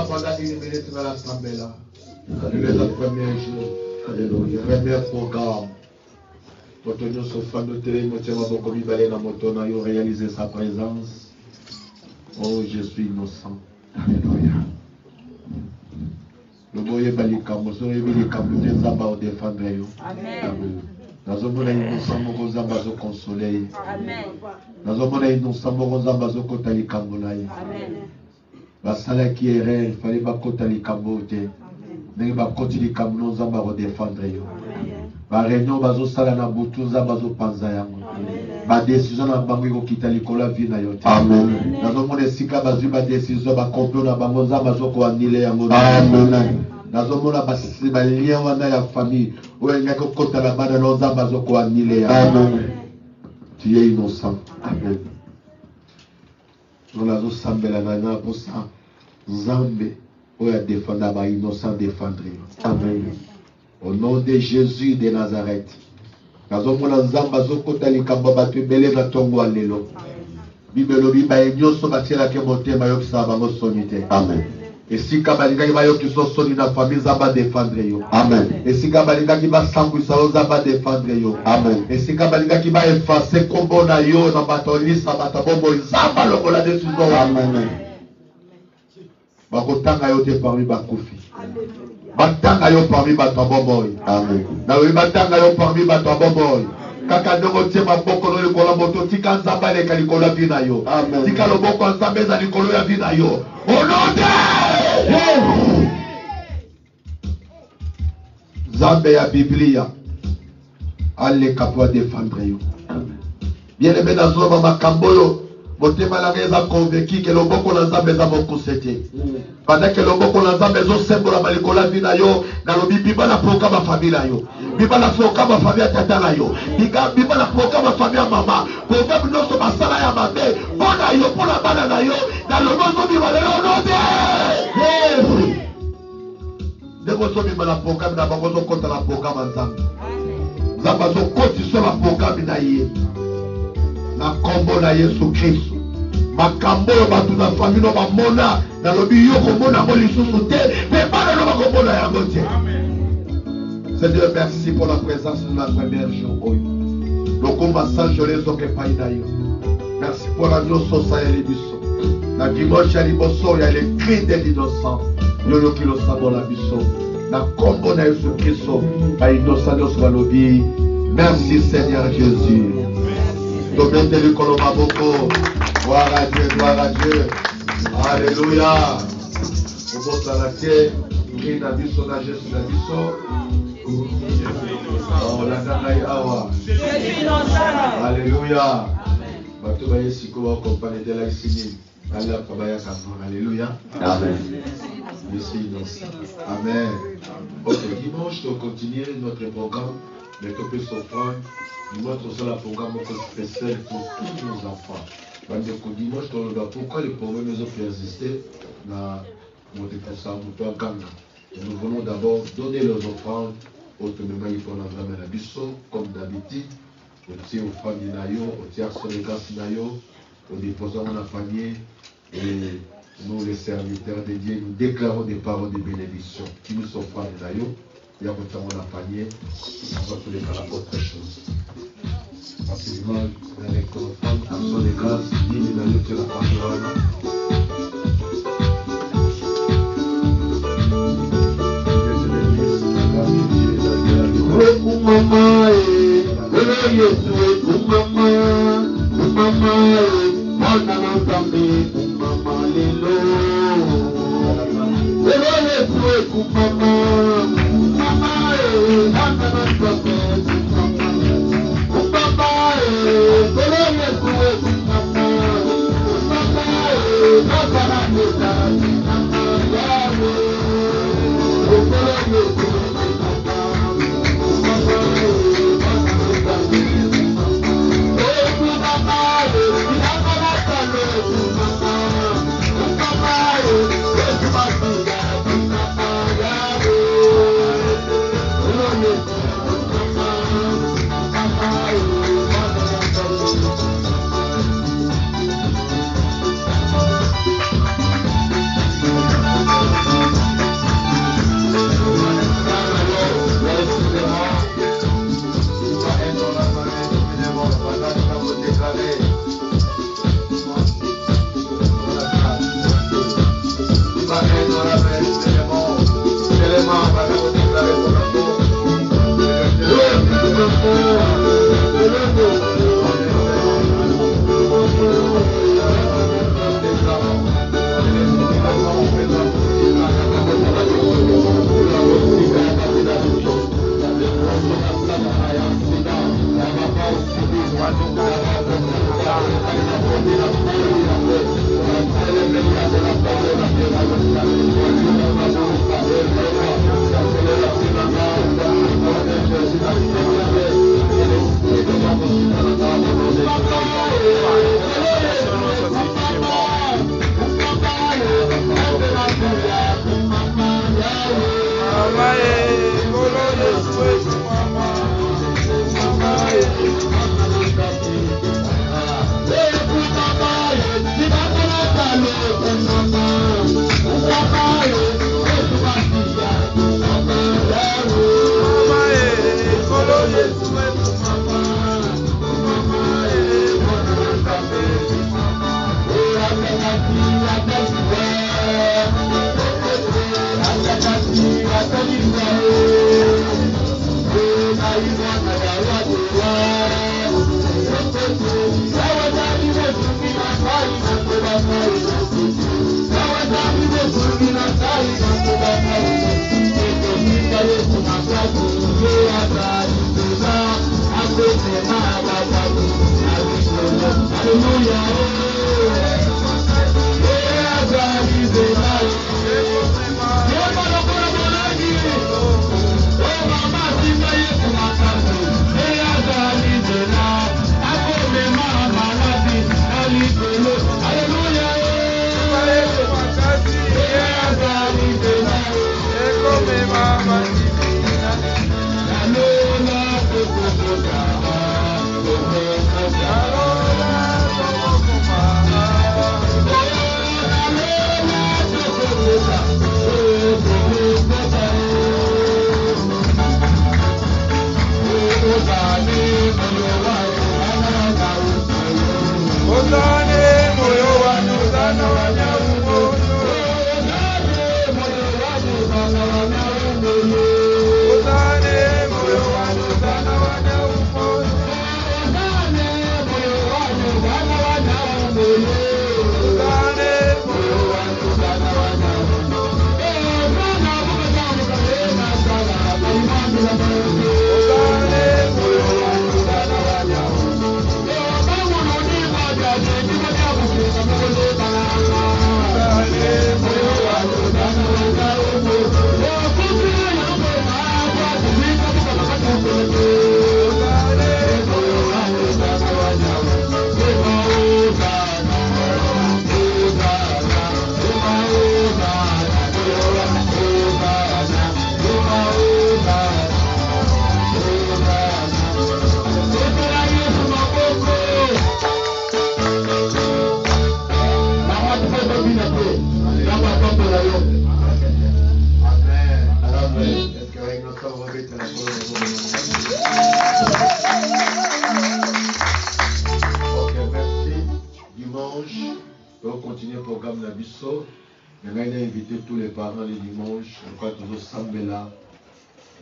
Pendant une minute dans l'assemblée là. Alléluia, le premier jour. Alléluia. Le premier programme. Pour tenir ce fan de télé, moi, tiens, beaucoup de balais dans mon ton, réaliser sa présence. Oh, je suis innocent. Alléluia. Le boye balikamo, so yebi likamo te zamba o défendre yo. Amen. Nazomona innocent moko zamba zo consoler. Amen. Nazomona innocent moko zamba zo kota likambo na ye. Amen. Basalaki erreur, il fallait bakota likambo te. Ndenge bakoti likambo no zamba ko défendre yo. Ba réunion bazosala na butu nzamba azopanza yango. Ba décision na bango ekokita likolo ya vie na yo te. Amen. Nazomona esika bazwi ba décision bakomplot na bango nzamba azokoanile yango. Amen. Nazomona balien wana ya famille oyo engaki okotala bana na nzamba azokoanile yango. Amen. Tu es innocent. Amen. Nazosambela na nga mposa nzambe oyo adefanda ba innocent défendre yo. Amen. Au nom de Jésus de Nazareth. Nazomona nzamba azokota likambo bato ebele na ntongo ya lelo. Bible elobi baye nyonso batielaki motema yokisaka bango soni te. Amen. Esika balingaki bayokisa soni na famille nzamba défendre yo. Amen. Esika balingaki basambwisa yo nzamba défendre yo. Amen. Esika balingaki baefase kombo na yo na bato lisa bato bombo nzamba longola décision. Amen. Bakotanga yo te parmi bakufi. Batanga yo parmi bato bomboy. Amen. Na oui batanga yo parmi bato bomboy. Kaka ndongo tie maboko no likolo moto tika nzamba leka likolo ya vie na yo. Amen. Tika loboko nzambe za likolo ya vie na yo. Au nom de Nzambe ya Biblia aleka po défendre yo. Bien aimé na zoma makambo yo motema na eza convaincu que loboko na nzambe za mokuse. Pendant que loboko na nzambe ezosembola malikolo ya vie na yo nalobi biba na proka ba famille na yo. Biba na proka ba famille ya tata na yo. Biba na proka ba famille ya mama. Proka binoso basala ya mabe. Pona yo pona bana na yo. Na lobozo biba lelo node. Deko so biba na proka na bango zo kota na proka nzambe. Nzambe zo koti so na proka na ye. Na kombo na Yesu Kristo. Makambo yo batu na famille no bamona na lobi yo komona mo lisusu te mais bana no bakomona yango te. Seigneur, merci pour la présence de la première jour. Lokomba sanjole zoke paina yo. Merci pour la noso sa ya libiso. Na dimanche ya liboso ya le cri de l'innocent. Yo yo kilo sabo la biso. Na kombo na Yesu Kristo ba innocent yo so lobi. Merci Seigneur Jésus. Domaine de l'école Maboko. Gloire à Dieu, gloire à Dieu. Alléluia. Au salatier, qui n'a vu son âge sur la biso. Oh, la nanaï awa. Alléluia. Bato baye siko wa compagnie de la sini. Allah kabaya kamon. Alléluia. Amen. Merci innocent. Amen. Ok, dimanche, on continue notre programme. Mais que peut s'offrir. Dimanche, on sera le programme spécial pour tous nos enfants. Dimanche, pourquoi les problèmes ont persisté dans notre ganga. Nous voulons d'abord donner leurs offrandes au Téméma Ifonandra Menabiso, comme d'habitude, au offrande Nayo, au tiers sur les grâces Nayo, nous déposons dans la panier et nous, les serviteurs de Dieu, nous déclarons des paroles de bénédiction qui nous sont offrandes Nayo. Il y a notamment la panier, on va tous les cas autre chose. Rapidement, avec ton offrande, action de grâce, digne de la lutte de la parole.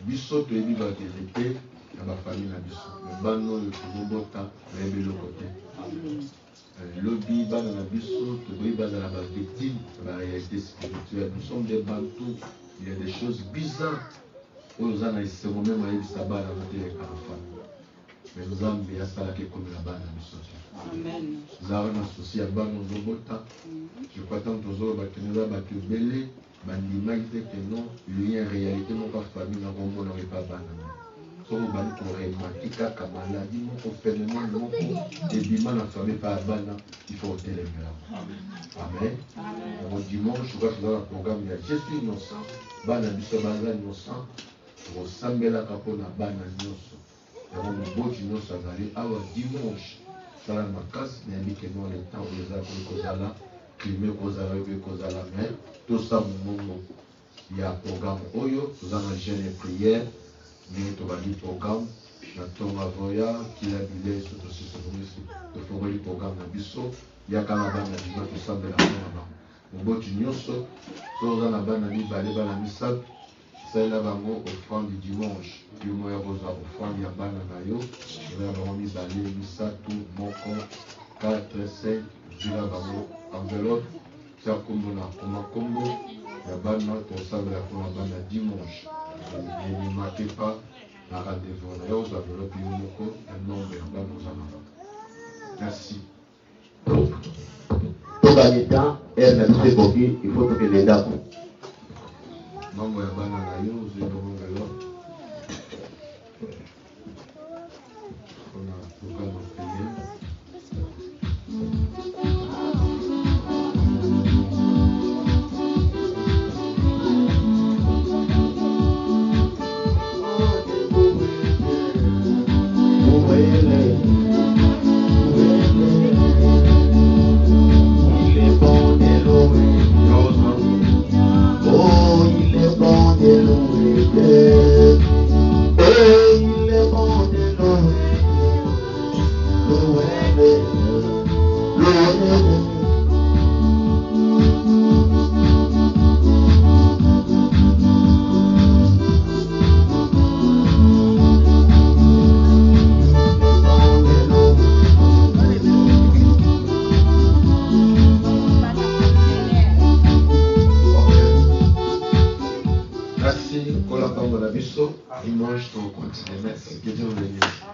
biso toyebi baverité na bafamille na biso bana oyo tozobota nayebi eloko te lobi bana na biso tokoki bazala bavictime ya baréalité spirituelle. Nous sommes des bantous, il y a des choses bizarres oyo oza na esengo meme ayebisa bana boteleka na famille mais nzambe asalaki ekomela bana biso zara na susi ya bana ozobota je crois tant tozoloba keneza bato ebele bandimaki te ke non lien réalité moko famille na komona epa bana soko bani koremaki kaka maladi moko phénomène moko ebima na famille pa bana il faut otelemela. Amen. Yango dimanche oka toza na programme ya je suis innocent bana biso baza innocent osambelaka mpona bana nyonso yango moboti nyonso azali awa dimanche sala makasi nayebi ke non le temps oyo eza koki kozala klime kozala oyo koki kozala mais tosa momongo ya programme oyo toza na jeune et prière ndenge tobandi programme na ntongo avoya kila bilei so tosisomisi tofongoli programme na biso yaka na bana dima tosambela mpona bango moboti nyonso so oza na bana mibale bana misato salela bango offrande du dimanche yo moya kozwa offrande ya bana na yo oya bango mibale misato moko 4 5 zila bango enveloppe tia kombo na koma kombo ya bana tosambela mpona bana dimanche. Ne manquez pas la rendez-vous. Là, vous avez le plus moko un nombre de bana ozana. Merci. Pour gagner temps, elle n'a pas compris, il faut que les dames. Mambo ya bana na yo ozwi bango enveloppe. On a programme en prière. Oh, il est bon de louer. Kola Pambo Labiso, dimanche, on continue. Merci. Que Dieu vous bénisse.